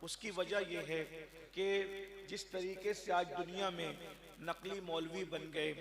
उसकी वजह यह है कि जिस तरीके से आज दुनिया में नकली मौलवी बन गए,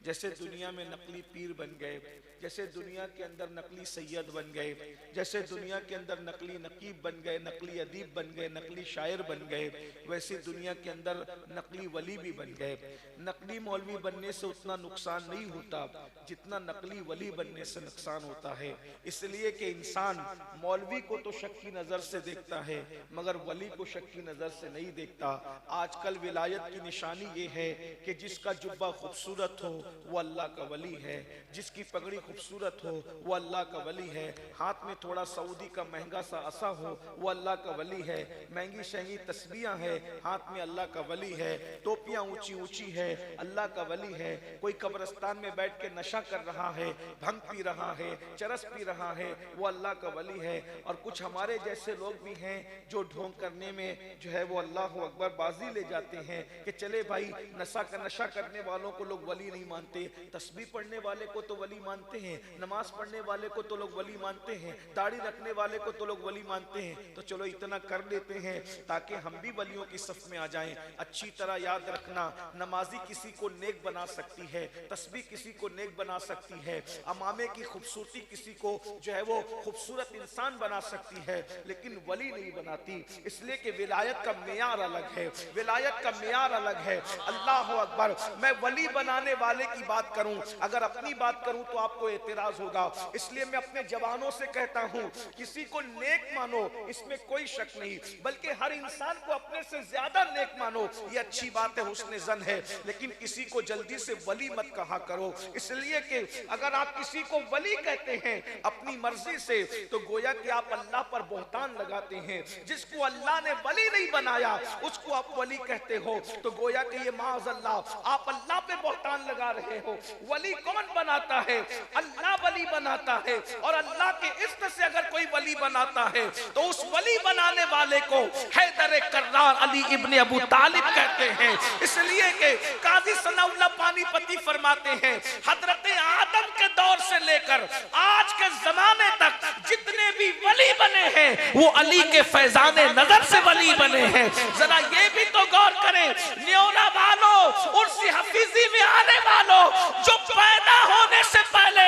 जैसे दुनिया में नकली पीर बन गए, जैसे दुनिया के अंदर नकली सैयद बन गए, जैसे दुनिया के अंदर नकली नकीब बन गए, नकली अदीब बन गए, नकली शायर बन गए, वैसे दुनिया के अंदर नकली वली भी बन गए। नकली मौलवी बनने से उतना नुकसान नहीं होता जितना नकली वली बनने से नुकसान होता है। इसलिए कि इंसान मौलवी को तो शक की नजर से देखता है मगर वली को शक की नजर से नहीं देखता। आजकल विलायत की निशानी ये है कि जिसका जुब्बा खूबसूरत हो वो अल्लाह का वली है, जिसकी पगड़ी खूबसूरत हो वो अल्लाह का वली है, हाथ में थोड़ा सऊदी का महंगा सा असा हो वो अल्लाह का वली है, महंगी शहंगी तस्बीहां है हाथ में अल्लाह का वली है, टोपियां ऊंची ऊंची है अल्लाह का वली है। कोई कब्रिस्तान में बैठ के नशा कर रहा है, भंग पी रहा है, चरस पी रहा है, वो अल्लाह का वली है। और कुछ हमारे जैसे लोग भी हैं जो ढोंग करने में जो है वो अल्लाह अकबर बाजी ले जाते हैं कि चले भाई नशा करने वालों को लोग वली नहीं मानते, तस्बीह पढ़ने वाले को तो वली मानते हैं, नमाज पढ़ने वाले को तो लोग वली मानते हैं, दाढ़ी रखने वाले को तो लोग वली मानते हैं, तो चलो इतना कर लेते हैं ताकि हम भी वलियों की सफ में आ जाएं। अच्छी तरह याद रखना, नमाजी किसी को नेक बना सकती है, तस्बीह किसी को नेक बना सकती है, अमामे की खूबसूरती किसी को जो है वो खूबसूरत इंसान बना सकती है, लेकिन वली नहीं बनाती। इसलिए कि विलायत का मेयार अलग है, विलायत का मेयार अलग है। अल्लाह अकबर। मैं वली बनाने वाले की बात करूं, अगर अपनी बात करूं तो आपको एतराज होगा, इसलिए मैं अपने जवानों से कहता हूं किसी को नेक मानो, इसमें कोई शक नहीं, बल्कि हर इंसान को अपने से ज्यादा नेक मानो, ये अच्छी बात है, हुस्न जन है, लेकिन किसी को जल्दी से वली मत कहा करो। इसलिए कि अगर आप किसी को वली कहते हैं अपनी मर्जी से तो गोया कि आप अल्लाह पर बहतान लगाते हैं। जिसको अल्लाह ने वली नहीं बनाया उसको आप वली कहते हो तो गोया कि ये माअज़ल्लाह आप अल्लाह पे बहतान लगा रहे हो। वली कौन बनाता है? अल्लाह वली बनाता है, और अल्लाह के इज़्ज़त से अगर कोई वली बनाता है तो उस वली बनाने वाले को हैदर कर्रार अली इब्ने अबू तालिब कहते हैं। इसलिए कि काजी सनाउल्लाह पानीपती फरमाते हैं हजरत आदम के दौर से लेकर आज के जमाने तक जितने भी वली बने हैं वो अली के फैजाने नजर से वली बने हैं। जरा ये भी तो गौर करें, न्योरा वालों, उर्सी हफीजी में आने वालों, जो पैदा होने से पहले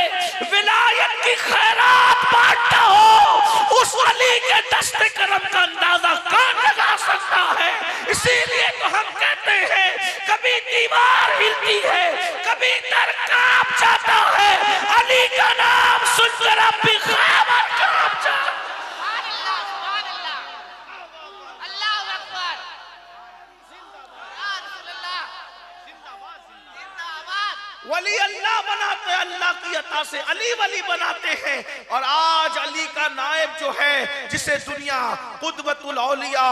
विलायत की खैरात बांटता हो, उस अली के दस्ते करम का अंदाजा कौन लगा सकता है? इसीलिए तो हम कहते हैं कभी दीवार हिलती है, कभी दर कांप जाता है, अली का नाम सुनकर अब भी ख़ैबर कांप जाता है। वली अल्लाह बनाते हैं, अल्लाह की अता से अली वली बनाते हैं। और आज अली का नायब जो है, जिसे दुनिया कुतबतुल औलिया,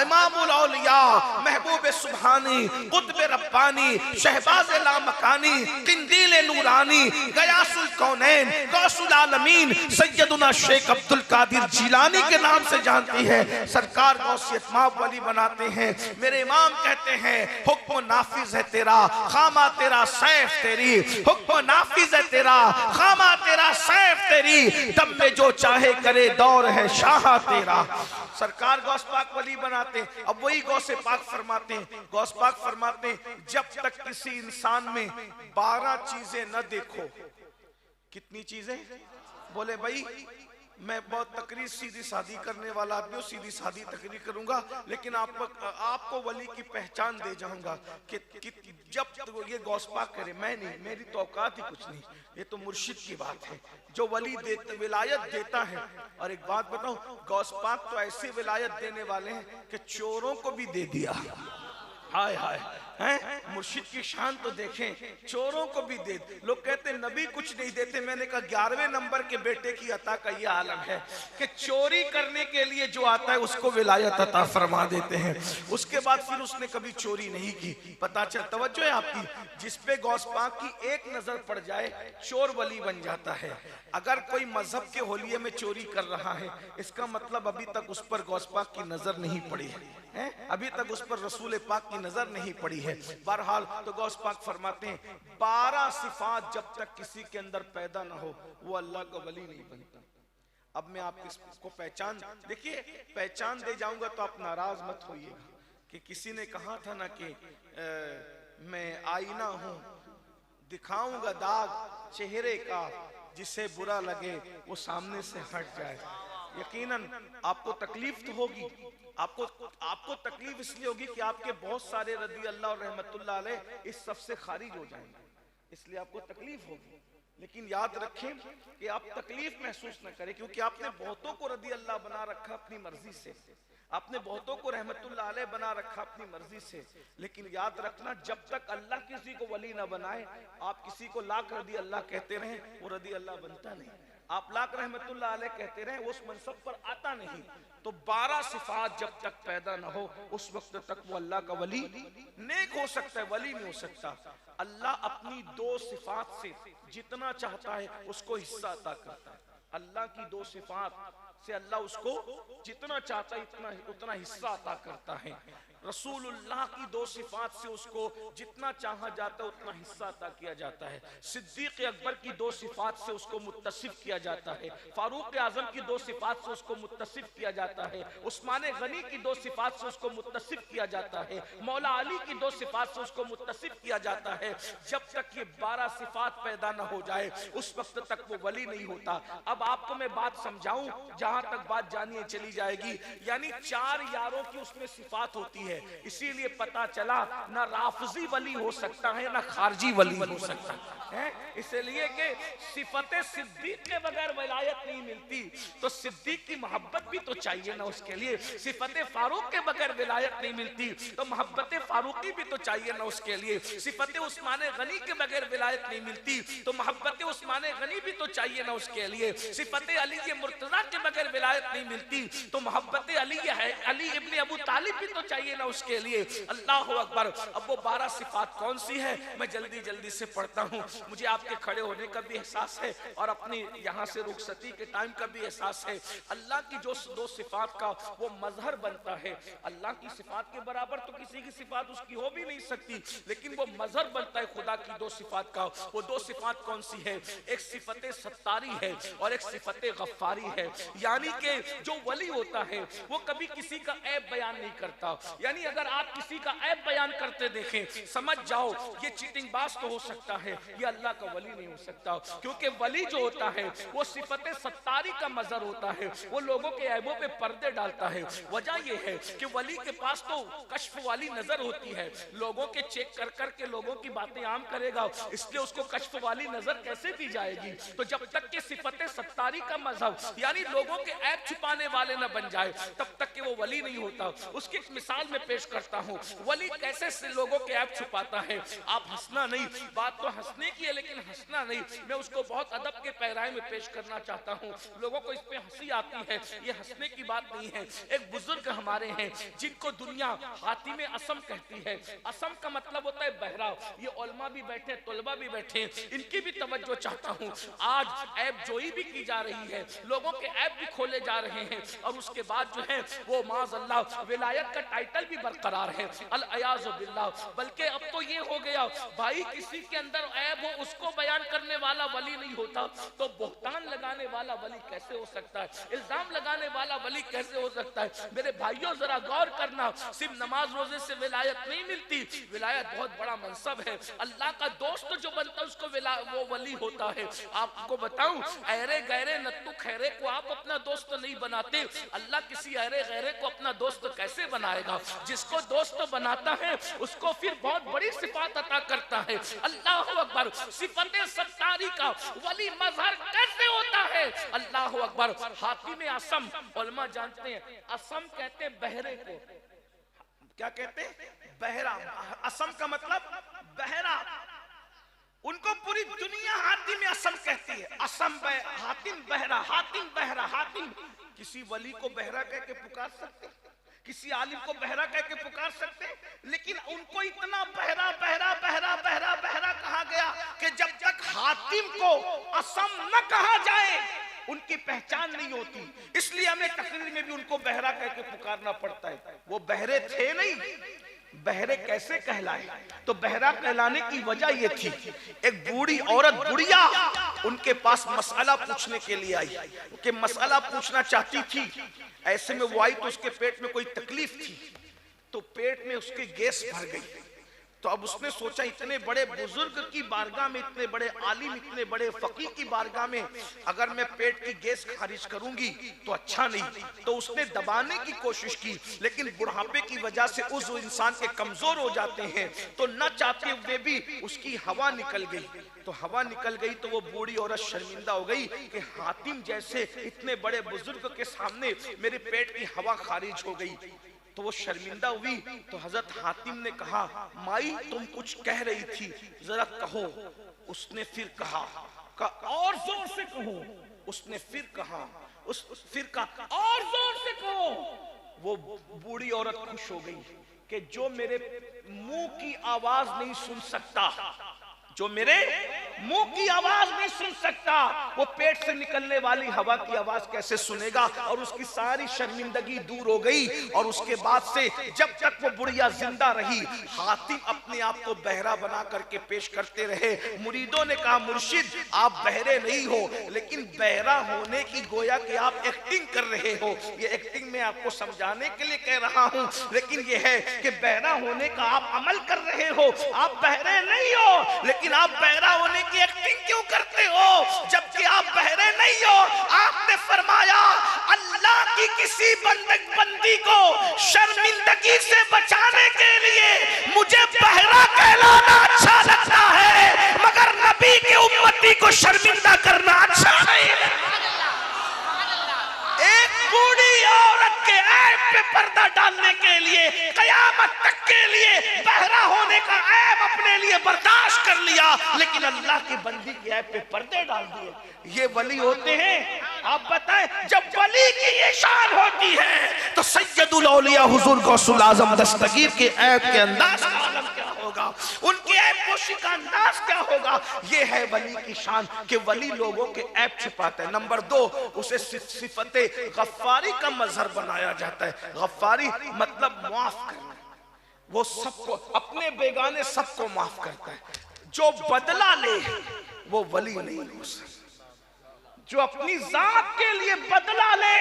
इमामुल औलिया, महबूब सुब्हानी, कुतब रब्बानी, शहबाज लामकानी, किंदील नूरानी, गयासुल कौनैन, गौसुल आलमीन, सैयदुना शेख अब्दुल कादिर जिलानी के नाम से जानती है। सरकार गौसियत माब वली बनाते हैं। मेरे इमाम कहते हैं हुक्म नाफिज है तेरा, खामा तेरा सैफ तेरी, हुक्म नाफिज है तेरा, खामा तेरा सैफ तेरी, दम में जो चाहे करे दौर है शाह तेरा। सरकार गौस पाक वली बनाते हैं। अब वही गौसे पाक फरमाते हैं, गौस पाक फरमाते हैं जब तक किसी इंसान में 12 चीजें न देखो। कितनी चीजें? बोले भाई मैं बहुत तकरीर सीधी सादी करने वाला आदमी हूँ, सीधी सादी तकरीर करूंगा, लेकिन आपको वली की पहचान दे जाऊंगा कि जब ये गौस पाक करे, मैं नहीं, मेरी तो औकात ही कुछ नहीं, ये तो मुर्शिद की बात है जो वली विलायत देता है। और एक बात बताऊं, गौस पाक तो ऐसे विलायत देने वाले हैं कि चोरों को भी दे दिया। हाय हाय हैं, मुर्शिद की शान तो देखें, चोरों को भी दे। लोग कहते नबी कुछ नहीं देते, मैंने कहा 11वें नंबर के बेटे की अता का ये आलम है कि चोरी करने के लिए जो आता है उसको विलायत अता फरमा देते हैं, उसके बाद फिर उसने कभी चोरी नहीं की। पता चल, तवज्जो है आपकी, जिसपे गौस पाक की एक नजर पड़ जाए चोर वली बन जाता है। अगर कोई मजहब के होलिये में चोरी कर रहा है, इसका मतलब अभी तक उस पर गौस पाक की नजर नहीं पड़ी है, अभी तक उस पर रसूल पाक की नजर नहीं पड़ी है। बहरहाल तो गौस पाक फरमाते हैं 12 सिफात जब तक किसी के अंदर पैदा ना हो वो अल्लाह का वली नहीं बनता। अब मैं आपको पहचान, देखिए पहचान दे जाऊंगा तो आप नाराज मत होइएगा कि किसी ने कहा था ना कि मैं आईना हूं, दिखाऊंगा दाग चेहरे का, जिसे बुरा लगे वो सामने से हट जाए। यकीनन आपको तकलीफ तो होगी, आपको तकलीफ इसलिए होगी कि आपके बहुत सारे रदी अल्लाह और रहमतुल्लाह अलैह इस सफ से खारिज हो जाएंगे, इसलिए आपको तकलीफ होगी। लेकिन याद रखें कि आप तकलीफ महसूस न करें, क्योंकि आपने बहुतों को रदी अल्लाह बना रखा अपनी मर्जी से, आपने बहुतों को रहमतुल्लाह अलैह बना रखा अपनी मर्जी से। लेकिन याद रखना, जब तक अल्लाह किसी को वली ना बनाए, आप किसी को लाख रदी अल्लाह कहते रहें, वो रदी अल्लाह बनता नहीं। आप लाख रहमतुल्लाह अलैह कहते रहें, वो उस मनसब पर आता नहीं। तो 12 सिफात जब तक पैदा ना हो, उस वक्त तक वो अल्लाह का वली नेक हो सकता है, वली नहीं हो सकता। अल्लाह अपनी 2 सिफात से जितना चाहता है उसको हिस्सा अता करता है। अल्लाह की 2 सिफात से अल्लाह उसको जितना चाहता है उतना हिस्सा अता करता है। रसूलुल्लाह की 2 सिफात से उसको जितना चाहा जाता है उतना हिस्सा अता किया जाता है। सिद्दीक अकबर की 2 सिफात से उसको मुत्तसिफ किया जाता है। फारूक आजम की 2 सिफात से उसको मुत्तसिफ किया जाता है। उस्मान गनी की 2 सिफात से उसको मुत्तसिफ किया जाता है। मौला अली की 2 सिफात से उसको मुत्तसिफ किया जाता है। जब तक ये 12 सिफात पैदा ना हो जाए, उस वक्त तक वो वली नहीं होता। अब आपको मैं बात समझाऊं, जहां तक बात जानिए चली जाएगी। यानी 4 यारों की उसमें सिफात होती है, इसीलिए पता चला ना राफजी वली हो सकता है ना खारजी वली हो सकता है। इसलिए कि सिफते सिद्दीक के बगैर विलायत नहीं मिलती, तो सिद्दीक की मोहब्बत भी तो चाहिए ना उसके लिए। सिफते फारूक के बगैर विलायत नहीं मिलती, तो मोहब्बत फारूकी भी तो चाहिए ना उसके लिए। सिफते उस्मान गनी के बगैर विलायत नहीं मिलती, तो मोहब्बत उस्मान गनी भी तो चाहिए ना उसके लिए। सिफते अली मुर्तजा के बगैर विलायत नहीं मिलती, तो मोहब्बत अली इब्ने अबू तालिब भी तो चाहिए ना उसके लिए। अल्लाह अकबर। अब वो 12 सिफात कौन सी है, मैं जल्दी जल्दी से पढ़ता हूँ। मुझे आपके खड़े होने का भी एहसास है और अपनी यहाँ से रुखसती के टाइम का भी एहसास है। अल्लाह की जो 2 सिफात का वो मजहर बनता है, अल्लाह की सिफात के बराबर तो किसी की सिफात उसकी हो भी नहीं सकती, लेकिन वो मजहर बनता है खुदा की 2 सिफात का। वो 2 सिफात कौन सी है? एक सिफत सत्तारी है और एक सिफत गफ्फारी है। यानी कि जो वली होता है वो कभी किसी का ऐब बयान नहीं करता। यानी अगर आप किसी का ऐब बयान करते देखें, समझ जाओ ये चीटिंग बाज तो हो सकता है, ये अल्लाह का वली नहीं हो सकता। क्योंकि वली जो होता है वो सिफत सत्तारी का मजहर होता है, वो लोगों के ऐबों पे पर्दे डालता है। वजह ये है कि वली के पास तो कश्फ वाली नजर होती है, लोगों के चेक कर कर के लोगों की बातें आम करेगा, इसलिए उसको कश्फ वाली नजर कैसे दी जाएगी। तो जब तक कि सिफत सत्तारी का मजहब यानी लोगों के ऐब छुपाने वाले न बन जाए, तब तक कि वो वली नहीं होता। उसकी एक मिसाल में पेश करता हूँ, वली कैसे से लोगों के ऐब छुपाता है। आप हंसना नहीं, बात तो हंसने की है लेकिन हंसना नहीं, मैं उसको बहुत अदब के पैराए में पेश करना चाहता हूँ। लोगों को इस पे हंसी आती है, ये हंसने की बात नहीं है। एक बुजुर्ग हमारे हैं जिनको दुनिया हातिम असम कहती है। असम का मतलब होता है बहरा। ये उलमा भी बैठे, तुलबा भी बैठे, इनकी भी तवज्जो चाहता हूँ। आज ऐब जोई भी की जा रही है, लोगों के ऐब भी खोले जा रहे हैं, और उसके बाद जो है वो माज़अल्लाह विलायत का टाइटल भी बरकरार है, अल अयाज़ु बिल्लाह। बल्कि अब तो ये हो गया भाई, किसी के अंदर ऐब हो उसको बयान करने वाला वली नहीं होता, तो बोहतान लगाने वाला वली कैसे हो सकता है, इल्जाम लगाने वाला वली कैसे हो सकता है। मेरे भाइयों जरा गौर करना, सिर्फ नमाज रोजे से विलायत नहीं मिलती, विलायत बहुत बड़ा मनसब है। अल्लाह का दोस्त जो बनता है उसको वो वली होता है। आपको बताऊं, अहरे गहरे नत्तु खैरे को आप अपना दोस्त नहीं बनाते, अल्लाह किसी अहरे गहरे को अपना दोस्त कैसे बनाएगा। जिसको दोस्त बनाता है उसको फिर बहुत बड़ी सिफात अता करता है। अल्लाह अकबर। सिफत सत्तारी का वली मजहर कैसे होता है? अल्लाह अकबर। हातिम असम, उलमा जानते हैं असम कहते हैं बहरे को। क्या कहते हैं? बहरा। असम का मतलब बहरा। उनको पूरी दुनिया हातिम असम कहती है। असम हातिम बहरा, हातिम बहरा, हातिम। किसी वली को बहरा कह के पुकार सकते, किसी आलिम को बहरा कह के पुकार सकते, लेकिन उनको इतना बहरा बहरा बहरा बहरा बहरा कहा गया कि जब तक हातिम को असम न कहा जाए उनकी पहचान नहीं होती। इसलिए हमें तकरीर में भी उनको बहरा कह के पुकारना पड़ता है। वो बहरे थे नहीं, बहरे कैसे कहलाए? तो बहरा कहलाने की वजह ये थी, एक बूढ़ी औरत बुढ़िया उनके पास मसला पूछने के लिए आई कि मसला पूछना चाहती थी। ऐसे में वो आई तो उसके पेट में कोई तकलीफ थी, तो पेट में उसके गैस भर गई। तो अब उसने सोचा इतने बड़े बुजुर्ग की बारगाह में, इतने बड़े आलिम, इतने बड़े फकीह की बारगाह में अगर मैं पेट की गैस खारिज करूंगी तो अच्छा नहीं। तो उसने दबाने की कोशिश की, लेकिन बुढ़ापे की वजह से उस इंसान के कमजोर हो जाते हैं, तो न चाहते हुए भी उसकी हवा निकल गई। तो हवा निकल गई तो वो बूढ़ी औरत शर्मिंदा हो गई कि हातिम जैसे इतने बड़े बुजुर्ग के सामने मेरे पेट की हवा खारिज हो गई। तो वो शर्मिंदा हुई। तो हजरत हातिम ने कहा, माई तुम कुछ कह रही थी, जरा कहो। उसने फिर कहा और जोर से कहो। उसने फिर कहा, फिर कहा और जोर से कहो। वो बूढ़ी औरत खुश हो गई कि जो मेरे मुंह की आवाज नहीं सुन सकता, जो मेरे मुंह की आवाज नहीं सुन सकता, वो पेट से निकलने वाली हवा की आवाज कैसे सुनेगा। और उसकी सारी शर्मिंदगी दूर हो गई। और उसके बाद से जब तक वो बुढ़िया जिंदा रही, हातिम अपने आप को बहरा बना करके पेश करते रहे। मुरीदों ने कहा, मुर्शिद आप बहरे नहीं हो, लेकिन बहरा होने की गोया कि आप एक्टिंग कर रहे हो। ये एक्टिंग में आपको समझाने के लिए कह रहा हूं, लेकिन ये है कि बहरा होने का आप अमल कर रहे हो, आप बहरे नहीं हो। लेकिन आप बहरा होने की एक्टिंग क्यों करते हो, जबकि आप बहरे नहीं हो। आपने फरमाया, अल्लाह की किसी बंदी को शर्मिंदगी से बचाने के लिए मुझे बहरा कहलाना अच्छा लगता है, मगर नबी के उम्मती को शर्मिंदा करना अच्छा नहीं है। एक बूढ़ी औरत के ऐब पे पर्दा डालने के लिए, कयामत तक के लिए बहरा होने का ऐब अपने लिए बर्दाश्त कर लिया, लेकिन अल्लाह की बंदी के ऐब पे पर्दे डाल दिए। ये वली होते हैं। आप बताएं, जब वली की ये शान होती है तो सैयदुल औलिया हुजूर गौसुल आजम दस्तगीर के ऐब के अंदाज का आलम क्या होगा, उनके ऐब पोशी का अंदाज क्या होगा। ये है वली की शान कि वली लोगों के ऐब छिपाता है। नंबर 2, उसे सिफते गफ्फारी का मजहर बनाया जाता है। गफ्फारी मतलब माफ करना। वो सबको, अपने बेगाने सबको माफ करता है। जो बदला ले वो वली नहीं हो सकता। जो अपनी जात के लिए बदला ले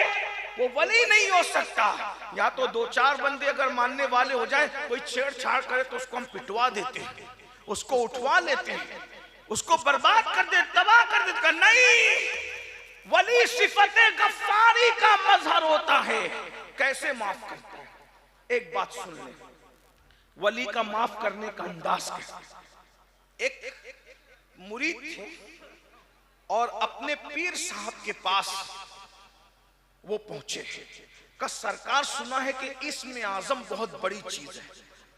वो वली नहीं हो सकता। या तो 2-4 बंदे अगर मानने वाले हो जाए, कोई छेड़छाड़ करे तो उसको हम पिटवा देते हैं, उसको उठवा लेते हैं, उसको बर्बाद कर दे, तबाह कर देते। नहीं, वली सिफते गफ्फारी का मजहर होता है। कैसे माफ करता है? एक बात सुन ले, वली का माफ करने का अंदाज क्या। एक मुरीद थे और अपने पीर साहब के पास वो पहुंचे का, सरकार सुना है कि इसमें आजम बहुत बड़ी चीज है।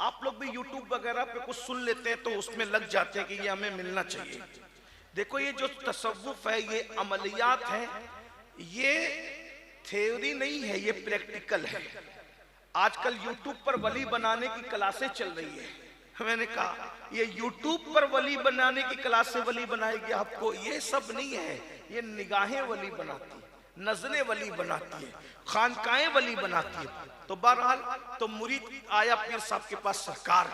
आप लोग भी यूट्यूब वगैरह पे कुछ सुन लेते हैं तो उसमें लग जाते हैं कि ये हमें मिलना चाहिए। देखो, ये जो तसव्वुफ है, ये अमलियात है, ये थ्योरी नहीं है, ये प्रैक्टिकल है। आजकल यूट्यूब पर वली बनाने की क्लासें चल रही है। मैंने कहा, ये यूट्यूब पर वली बनाने की क्लासें वली बनाएगी आपको, ये सब नहीं है। ये निगाहें वली बनाती है, नजरें वली बनाती है, खानकाएं वली बनाती है। तो बहरहाल, तो मुरीद आया पीर साहब के पास, सरकार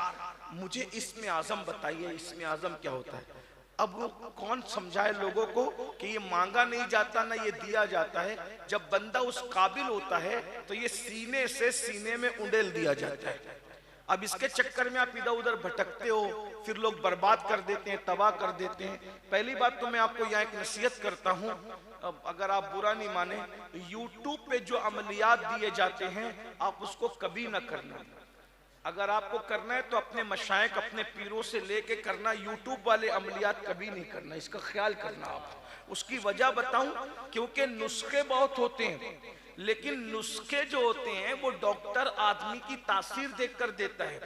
मुझे इसमें आजम बताइए, इसमें आजम क्या होता है। अब वो कौन समझाए लोगों को कि ये मांगा नहीं जाता ना ये दिया जाता है। जब बंदा उस काबिल होता है तो ये सीने से सीने में उंडेल दिया जाता है। अब इसके चक्कर में आप इधर उधर भटकते हो, फिर लोग बर्बाद कर देते हैं, तबाह कर देते हैं। पहली बात तो मैं आपको यहाँ एक नसीहत करता हूँ, अगर आप बुरा नहीं माने, यूट्यूब पे जो अमलियात दिए जाते हैं आप उसको कभी ना करना। अगर आपको करना है तो अपने मशाइख, अपने पीरों से लेके करना, यूट्यूब वाले अमलियात कभी नहीं करना। इसका ख्याल करना आप। उसकी वजह बताऊं, क्योंकि नुस्खे बहुत होते हैं, लेकिन नुस्खे जो होते हैं वो डॉक्टर आदमी की तासीर देखकर देता है।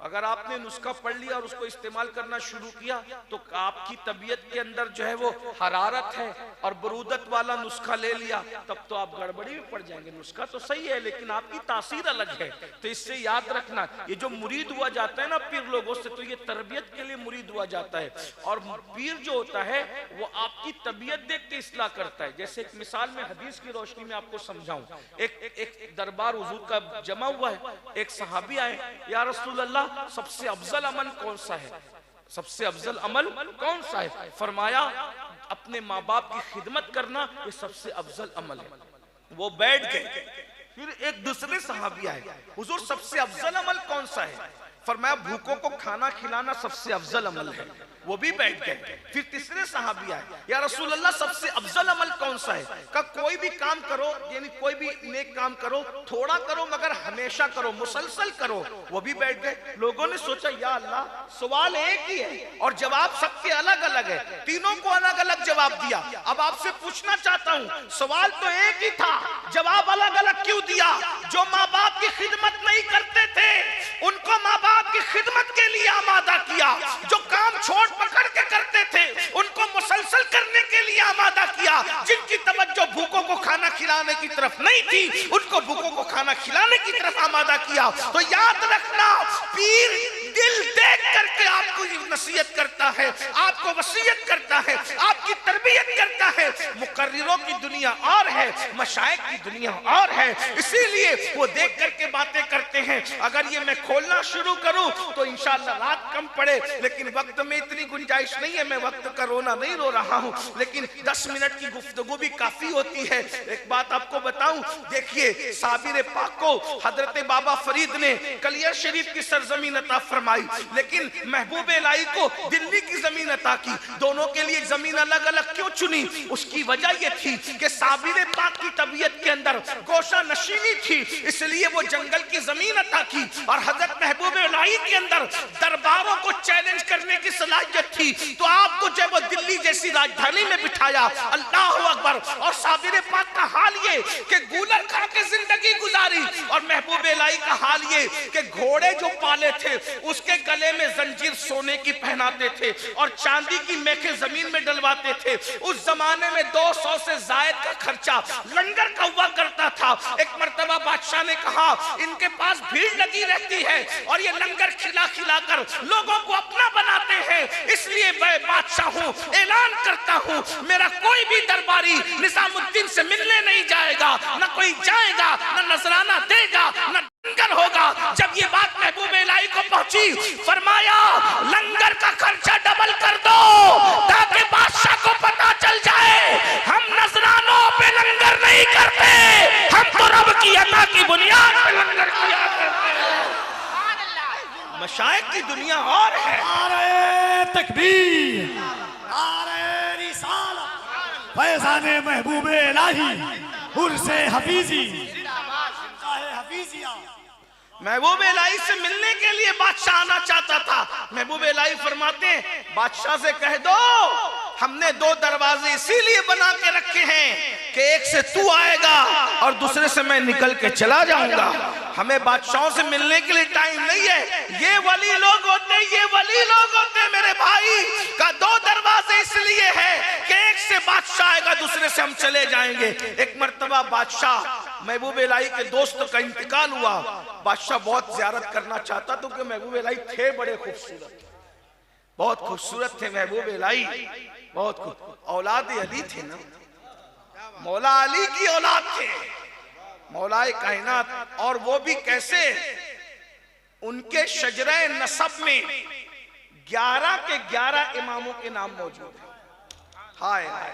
अगर आपने नुस्खा पढ़ लिया और उसको इस्तेमाल करना शुरू किया तो आपकी तबीयत के अंदर जो है वो हरारत है और बरूदत वाला नुस्खा ले लिया, तब तो आप गड़बड़ी में पड़ जाएंगे। नुस्खा तो सही है लेकिन आपकी तासीर अलग है। तो इससे याद रखना, ये जो मुरीद हुआ जाता है ना पीर लोगों से, तो ये तरबियत के लिए मुरीद हुआ जाता है। और पीर जो होता है वो आपकी तबीयत देख के इस्लाह करता है। जैसे एक मिसाल में हदीस की रोशनी में आपको समझाऊं, एक दरबार हुजूर का जमा हुआ है, एक सहाबी आए, या रसूल अल्लाह सबसे अफजल अमल कौन सा है? सबसे अफजल अमल कौन सा है? फरमाया अपने माँ बाप की खिदमत करना, ये सबसे अफजल अमल है। वो बैठ गए। फिर एक दूसरे सहाबी आए, हुजूर सबसे अफजल अमल कौन सा है? फरमाया भूखों को खाना खिलाना सबसे अफजल अमल है। वो भी बैठ गए। फिर तीसरे सहाबी आए, या रसूल अल्लाह सबसे अफजल अमल कौन सा है? का कोई भी काम करो, यानी कोई भी नेक काम करो, थोड़ा करो मगर हमेशा करो, मुसलसल करो। वो भी बैठ गए। लोगों ने सोचा या अल्लाह, सवाल एक ही है और जवाब सबके अलग अलग है, तीनों को अलग अलग जवाब दिया। अब आपसे पूछना चाहता हूँ, सवाल तो एक ही था, जवाब अलग अलग क्यों दिया? जो माँ बाप की खिदमत नहीं करते थे उनको माँ बाप की खिदमत के लिए आमादा किया, जो काम छोड़ पकड़ के करते थे उनको मुसलसल करने के लिए आमादा किया, जिनकी तवज्जो भूखों को खाना खिलाने की तरफ नहीं थी उनको भूखों को खाना खिलाने की तरफ आमादा किया। तो याद रखना, पीर दिल देख करके आपको नसीहत करता है, आपको वसीयत करता है, आपकी तरबियत करता है। मुकर्रिरों की दुनिया और है, मशाइख की दुनिया और है, इसीलिए वो देख करके बातें करते हैं। अगर ये मैं खोलना शुरू करूं तो इंशाअल्लाह रात कम पड़े, लेकिन वक्त में इतनी गुंजाइश नहीं है, मैं वक्त का रोना नहीं रो रहा हूं, लेकिन 10 मिनट की गुफ्तगू भी काफी होती है। एक बात आपको बताऊं, देखिए साबिर पाक को हजरत बाबा फरीद ने कलियर शरीफ की सरजमीन अता फरमाई, लेकिन महबूब इलाही को दिल्ली की जमीन अता की। दोनों के लिए जमीन अलग अलग क्यों चुनी? उसकी वजह यह थी कि साबिर पाक की तबीयत के अंदर गोशा नशीनी थी, इसलिए वो जंगल की जमीन अता की। और हजरत महबूब इलाही के अंदर दरबारों को चैलेंज करने की सलाहियत थी, तो आपको जब वो दिल्ली जैसी राजधानी में बिठाया, अल्लाह अकबर। और साबिर पाक का हाल ये कि गूलर खा के जिंदगी गुजारी, और महबूब इलाही का हाल ये कि घोड़े जो पाले थे उसके गले में जंजीर सोने की पहनाते थे और चांदी की मेखे जमीन में डलवाते थे। उस जमाने में 200 से जायद का खर्चा लंगर का हुआ करता था। एक मर्तबा बादशाह ने कहा इनके पास भीड़ लगी रहती है और ये लंगर खिला खिला कर लोगों को अपना बनाते हैं, इसलिए मैं बादशाह हूँ, ऐलान करता हूँ मेरा कोई भी दरबारी निजामुद्दीन से मिलने नहीं जाएगा, न कोई जाएगा, न नजराना देगा, न लंगर होगा। जब ये बात महबूब इलाही को पहुंची, फरमाया लंगर का खर्चा डबल कर दो ताकि बादशाह को पता चल जाए हम नजरानों पे लंगर नहीं करते, हम तो रब की अता की बुनियाद पे लंगर किया करते हैं। मशाइख की दुनिया और है। नारे तकबीर, नारे रिसालत, फैज़ाने महबूब इलाही, उर्से हफीजी, हफीजिया। महबूब इलाही से मिलने के लिए बादशाह आना चाहता था। महबूब इलाही फरमाते हैं बादशाह से कह दो हमने 2 दरवाजे इसीलिए बना के रखे हैं कि एक से तू आएगा और दूसरे से मैं निकल के चला जाऊंगा। हमें बादशाहों से मिलने के लिए टाइम नहीं है, ये वली लोग होते, ये वली लोग होते मेरे भाई का 2 दरवाजे इसलिए है कि एक से बादशाह आएगा, दूसरे से हम चले जाएंगे। एक मर्तबा बादशाह महबूब इलाही के दोस्त का इंतकाल हुआ। बादशाह बहुत ज़ियारत करना चाहता था क्योंकि महबूब इलाही थे बड़े खूबसूरत, बहुत खूबसूरत थे महबूब इलाही, बहुत औलाद अली थे ना, मौला अली की औलाद थे, मौलाए कायनात। और वो भी कैसे? उनके शजरे नसब में 11 के 11 इमामों के नाम मौजूद है। हाय हाय,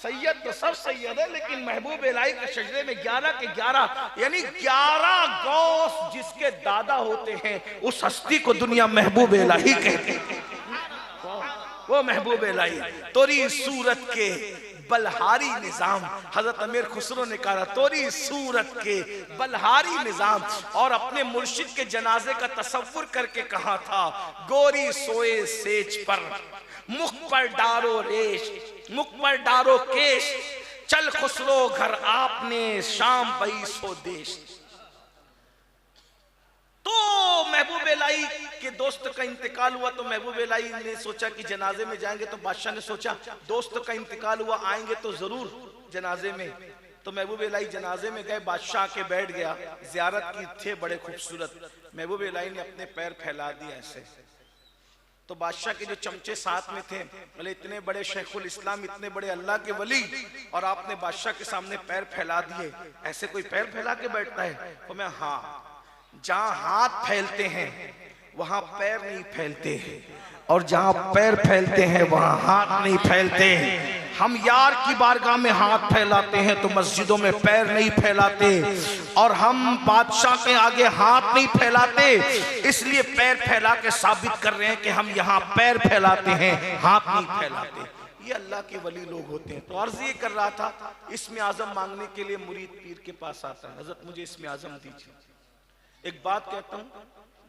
सैयद तो सब सैयद है, लेकिन महबूब इलाही के शजरे में 11 के 11 यानी 11 गौस जिसके दादा होते हैं, उस हस्ती को दुनिया महबूब इलाही कहती है। वो महबूब इलाही तोरी सूरत के बलहारी निजाम, हजरत अमीर खुसरो ने कहा तोरी सूरत के बलहारी निजाम। और अपने मुर्शिद के जनाजे का तसव्वुर करके कहा था गोरी सोए सेज पर मुख पर डारो रेश, मुख पर डारो केश, चल खुसरो घर आपने शाम बई सो देश। तो महबूब इलाही के दोस्त का इंतकाल हुआ तो महबूब इलाही ने सोचा कि जनाजे में जाएंगे, तो बादशाह ने सोचा दोस्त का इंतकाल हुआ, आएंगे तो जरूर जनाजे में। तो महबूब इलाही जनाजे में गए, बादशाह के बैठ गया, जियारत की थे बड़े खूबसूरत। महबूब इलाही ने अपने पैर फैला दिए ऐसे, तो बादशाह के जो चमचे साथ में थे बोले इतने बड़े शेखुल इस्लाम, इतने बड़े अल्लाह के वली, और आपने बादशाह के सामने पैर फैला दिए, ऐसे कोई पैर फैला के बैठता है? तो मैं हाँ, जहां हाथ फैलते हैं वहां पैर नहीं फैलते, और जहां पैर फैलते हैं वहां हाथ नहीं फैलते। हम यार की बारगाह में हाथ फैलाते हैं तो मस्जिदों में पैर नहीं फैलाते, और हम बादशाह के आगे हाथ नहीं फैलाते, इसलिए पैर फैला के साबित कर रहे हैं कि हम यहाँ पैर फैलाते हैं, हाथ नहीं फैलाते। ये अल्लाह के वली लोग होते हैं। तो अर्ज ये कर रहा था, इस्म आजम मांगने के लिए मुरीद पीर के पास आता है, हजरत मुझे इस्म आजम दीजिए। एक बात कहता हूँ,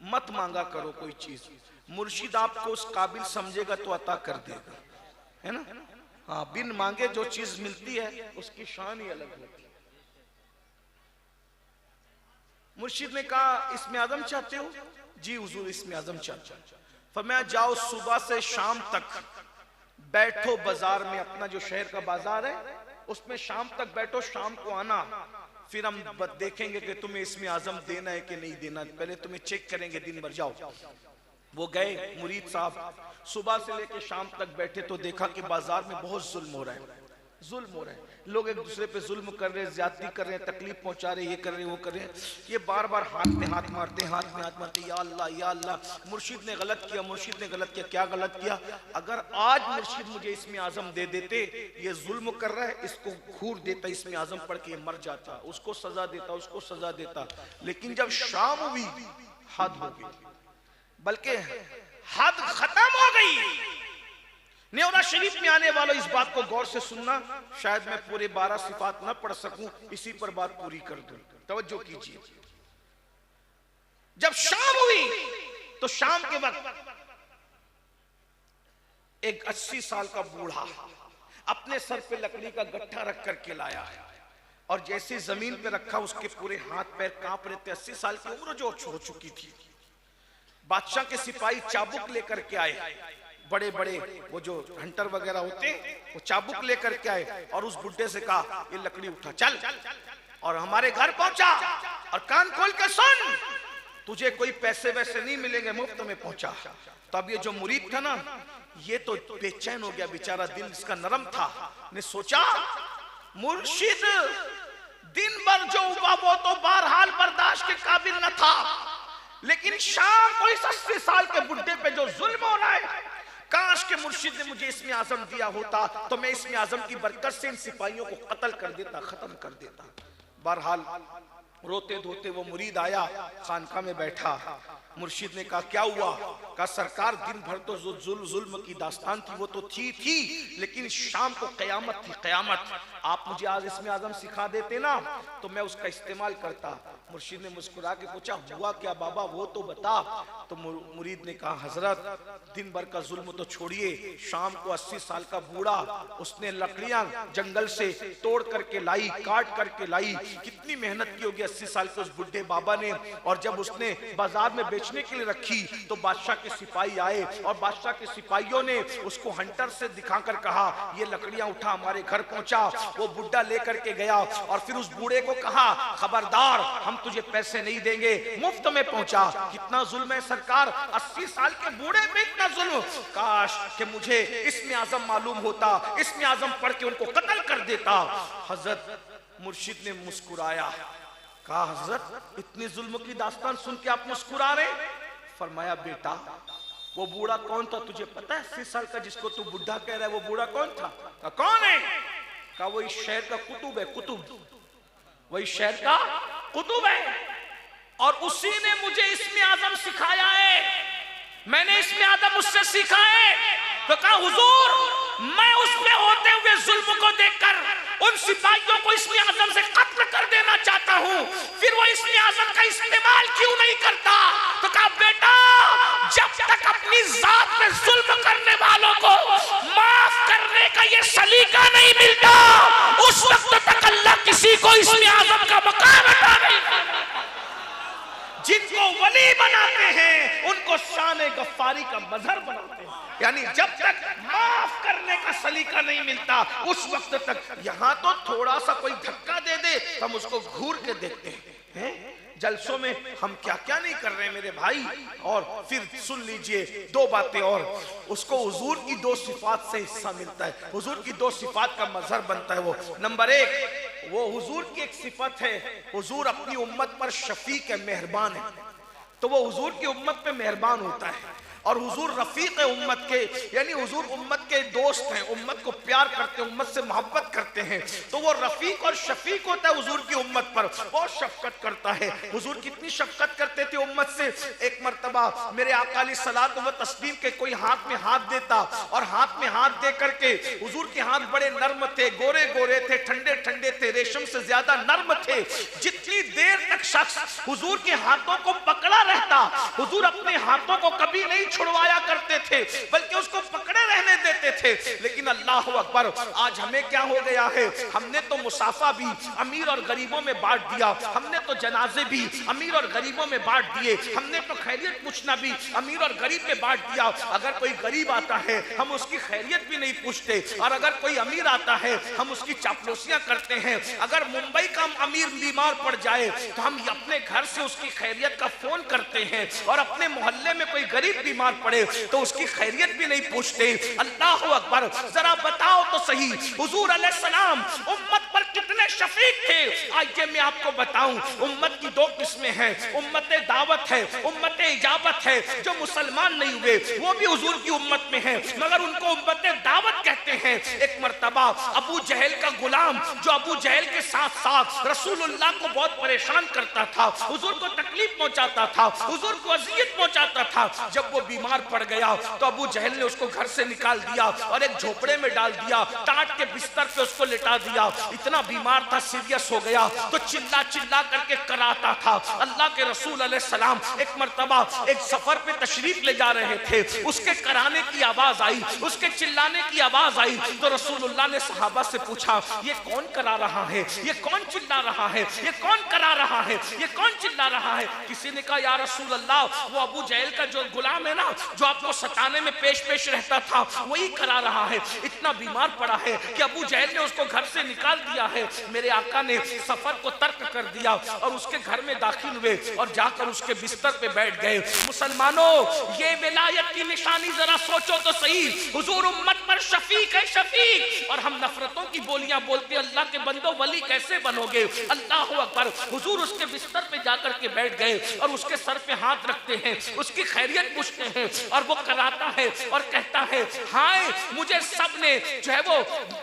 मत मांगा करो कोई चीज, मुर्शिद आपको उस काबिल समझेगा तो अता कर देगा, है ना? हाँ, बिन मांगे जो चीज मिलती है उसकी शान ही अलग होती है। मुर्शिद ने कहा इस्म आजम चाहते हो? जी हुजूर इस्म आजम चाहता हूं। फरमाया जाओ सुबह से शाम तक बैठो बाजार में, अपना जो शहर का बाजार है उसमें शाम तक बैठो, शाम को आना, फिर हम देखेंगे कि तुम्हें इसमें आजम देना है कि नहीं देना, पहले तुम्हें चेक करेंगे, दिन भर जाओ। वो गए मुरीद साहब, सुबह से लेकर शाम तक बैठे तो देखा कि बाजार में बहुत जुल्म हो रहा है, जुल्म हो रहा है, लोग एक दूसरे पे जुल्म कर रहे हैं, ज्यादती कर रहे हैं, तकलीफ पहुंचा रहे हैं, ये कर रहे हैं वो कर रहे हैं। ये बार बार हाथ में हाथ मारते, हाथ में हाथ मारते, या अल्लाह या अल्लाह, मुर्शिद ने गलत किया, मुर्शिद ने गलत किया। क्या गलत किया? अगर आज मुर्शिद मुझे इसमें आजम दे देते, ये जुल्म कर रहा है, इसको घूर देता, इसमें आजम पढ़ के मर जाता, उसको सजा देता, उसको सजा देता। लेकिन जब शाम हुई हद हो गई, बल्कि हद खत्म हो गई। न्योरा शरीफ में आने वालों इस बात को गौर से सुनना, शायद मैं पूरे 12 सिफात न पढ़ सकूं, इसी पर बात पूरी कर दूं, तवज्जो कीजिए। जब शाम हुई तो शाम के वक्त एक 80 साल का बूढ़ा अपने सर पे लकड़ी का गट्ठा रख करके लाया, और जैसे जमीन पे रखा उसके पूरे हाथ पैर कांप रहे थे। 80 साल की उम्र जो हो चुकी थी। बादशाह के सिपाही चाबुक लेकर के आए, बड़े बड़े वो जो हंटर वगैरह होते, वो चाबुक लेकर के आए और उस बुड्ढे से कहा ये लकड़ी उठा चल, और हमारे घर पहुंचा, और कान खोल के सुन, तुझे कोई पैसे वैसे नहीं मिलेंगे, मुफ्त में पहुंचा। तो अब ये जो मुरीद था ना, ये तो बेचैन हो गया बेचारा, दिल इसका नरम था, ने सोचा मुर्शिद दिन भर जो हुआ वो तो बहरहाल बर्दाश्त के काबिल न था, लेकिन शाम को इस 80 साल के बुड्ढे पे जो जुल्म हो रहा है, काश के मुर्शिद ने मुझे इसमें आजम दिया होता तो मैं इसमें आजम की बरकत से इन सिपाहियों को कत्ल कर देता, खत्म कर देता। बहरहाल रोते धोते वो मुरीद आया, खानका में बैठा। मुर्शिद ने कहा क्या हुआ? कहा सरकार दिन भर तो जुल्म की दास्तान थी, वो तो थी, लेकिन शाम को कयामत थी, कयामत। आप मुझे आज इसमें आजम सिखा देते ना तो मैं उसका इस्तेमाल करता। मुर्शिद ने मुस्कुरा के पूछा हुआ क्या बाबा, वो तो बता। तो मुरीद ने कहा हजरत दिन भर का जुल्म तो छोड़िए, शाम को 80 साल का बूढ़ा, उसने लकड़ियां जंगल से तोड़ करके लाई, काट करके लाई, कितनी मेहनत की होगी 80 साल के उस बुढ़े बाबा ने। और जब उसने बाजार में बेचने के लिए रखी तो बादशाह के सिपाही आए, और बादशाह के सिपाहियों ने उसको हंटर से दिखाकर कहा ये लकड़ियां उठा, हमारे घर पहुंचा। वो बुढ़ा लेकर के गया और फिर उस बूढ़े को कहा खबरदार, हम तुझे पैसे नहीं देंगे, मुफ्त में पहुंचा। कितना जुल्म है सरकार, 80 साल के बूढ़े पे इतना जुल्म। काश कि मुझे इसमें आजम मालूम होता, इसमें आजम पढ़ के उनको कत्ल कर देता। हजरत मुर्शिद ने मुस्कुराया, कहा हजरत इतनी जुल्म की दास्तान सुन के आप मुस्कुरा रहे? फरमाया बेटा वो बूढ़ा कौन था तुझे पता है? 80 साल का जिसको तू बुढ़ा कह रहा है वो बूढ़ा कौन था? कहा कौन है? कहा वही शहर का कुतुब है, कुतुब, वही शहर का कुतुब है, और उसी ने मुझे इसमें आजम सिखाया है, मैंने इसमें आजम उससे सीखा है। तो कहा हुजूर मैं उसमें होते हुए जुल्म को देखकर उन सिपाहियों को इसमें आजम से कत्ल कर देना चाहता हूं, फिर वो इसमें आजम का इस्तेमाल क्यों नहीं करता? तो कहा बेटा जब तक अपनी जात में जुल्म करने वालों को माफ करने का ये सलीका नहीं मिलता, उस वक्त तक अल्लाह किसी को इसमें आजम का मकाम अता नहीं। जिनको वली बनाते हैं उनको शान गफ्फारी का मजहर बनाते हैं। यानी जब तक माफ करने का सलीका नहीं मिलता उस वक्त तक, यहाँ तो थोड़ा सा कोई धक्का दे दे तो हम उसको घूर के देखते हैं। जलसों में हम क्या क्या नहीं कर रहे हैं मेरे भाई। और फिर सुन लीजिए दो बातें और, उसको हुजूर की दो सिफात से हिस्सा मिलता है, हुजूर की दो सिफात का मजहर बनता है। वो नंबर एक, वो हुजूर की एक सिफत है, हुजूर अपनी उम्मत पर शफीक है, मेहरबान है। तो वो हुजूर की उम्मत पे मेहरबान होता है। और हुजूर रफीक है उम्मत के, यानी हुजूर उम्मत के दोस्त हैं, उम्मत को प्यार करते हैं, उम्मत से मोहब्बत करते हैं। तो वो रफीक और शफीक होता है हुजूर की उम्मत पर, बहुत शफकत करता है। हुजूर कितनी शफकत करते थे उम्मत से। एक मर्तबा मेरे आका अलैहिस्सलातु व तस्लीम के कोई हाथ में हाथ देता, और हाथ में हाथ दे करके, हुजूर के हाथ बड़े नर्म थे, गोरे गोरे थे, ठंडे ठंडे थे, रेशम से ज्यादा नर्म थे। जितनी देर तक शख्स हुजूर के हाथों को पकड़ा रहता, हुजूर अपने हाथों को कभी नहीं छुड़वाया करते थे, बल्कि उसको पकड़े रहने देते थे। लेकिन अल्लाह अकबर, आज हमें क्या हो गया है, हमने तो मुसाफा भी अमीर और गरीबों में बांट दिया, हमने तो जनाजे भी अमीर और गरीबों में बांट दिए, हमने तो खैरियत पूछना भी अमीर और गरीब में बांट दिया। अगर कोई गरीब आता है हम उसकी खैरियत भी नहीं पूछते, और अगर कोई अमीर आता है हम उसकी चापलूसियां करते हैं। अगर मुंबई का अमीर बीमार पड़ जाए तो हम अपने घर से उसकी खैरियत का फोन करते हैं, और अपने मोहल्ले में कोई गरीब बीमार पड़े तो उसकी खैरियत भी नहीं पूछते। अल्लाह अकबर, जरा बताओ तो सही, हुजूर अलैहिस्सलाम उम्मत पर कितने शफीक थे। आइए मैं आपको बताऊं, उम्मत की दो किस्में हैं, उम्मत दावत है, उम्मत इजाबत है। जो मुसलमान नहीं हुए वो भी हुजूर की उम्मत में है, मगर उनको उम्मत दावत कहते हैं। एक मर्तबा अबू जहल का गुलाम, जो अबू जहल के साथ साथ रसूलुल्लाह को बहुत परेशान करता था, हुजूर को तकलीफ पहुंचाता था, हुजूर को अजियत पहुंचाता था, जब वो बीमार पड़ गया तो अबू जहल ने उसको घर से निकाल दिया और एक झोपड़े में डाल दिया, टाट के बिस्तर पे उसको लिटा दिया। इतना बीमार था, सीरियस हो गया, तो चिल्ला चिल्ला करके कराता था। अल्लाह के रसूल अलैहिस्सलाम एक मर्तबा एक सफर पे तशरीफ ले जा रहे थे, उसके कराने की आवाज आई, उसके चिल्लाने की आवाज आई, तो रसूलुल्लाह ने सहाबा से पूछा, ये कौन करा रहा है, ये कौन चिल्ला रहा है, ये कौन करा रहा है, ये कौन चिल्ला रहा है। किसी ने कहा, या रसूल अल्लाह, वो अबू जहल का जो गुलाम है ना, जो आपको सताने में पेश पेश रहता था, वही करा रहा है। इतना बीमार पड़ा है कि अबू जहल ने उसको घर से निकाल दिया है। मेरे आका ने सफर को तर्क कर दिया और उसके घर में दाखिल हुए और जाकर उसके बिस्तर पे बैठ गए। मुसलमानों, ये विलायत की निशानी जरा सोचो तो सही, हुजूर उम्मत पर शफीक है, शफीक। और हम नफरतों की बोलियां बोलते, अल्लाह के बंदो वली कैसे बनोगे। अल्लाह अकबर, हुजूर उसके बिस्तर पे जाकर के बैठ गए और उसके सर पे हाथ रखते हैं, उसकी खैरियत पूछते हैं, और वो कराता है और कहता है, हाय मुझे सबने जो है वो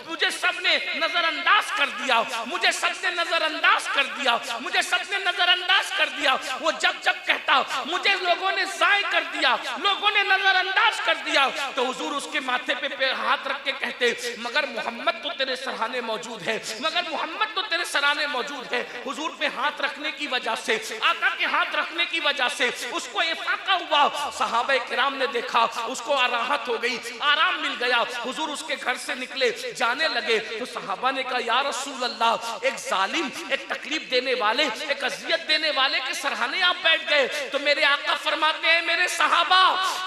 मुझे सबने नजरअंदाज कर दिया, मुझे सबने नजरअंदाज कर दिया, मुझे सबने नजरअंदाज कर दिया। वो जब जब कहता, मुझे लोगों ने ज़ाय कर दिया, लोगों ने नजरअंदाज कर दिया, तो हुजूर उसके माथे पे हाथ रख के कहते, मगर मोहम्मद तो तेरे सराहने मौजूद है, मगर मोहम्मद तो तेरे सराहने मौजूद है। हुजूर पे हाथ रखने की वजह से, आका के हाथ रखने की वजह से उसको इफाका हुआ। सहाबा किराम ने देखा, उसको राहत हो गई, आराम मिल गया। हुजूर उसके घर से निकले, जाने लगे, तो सहाबा ने कहा, या रसूल अल्लाह, एक जालिम, एक तकलीफ देने वाले, एक अजियत देने वाले के सराहने आप बैठ गए। तो मेरे आका फरमाते हैं, मेरे सहाबा,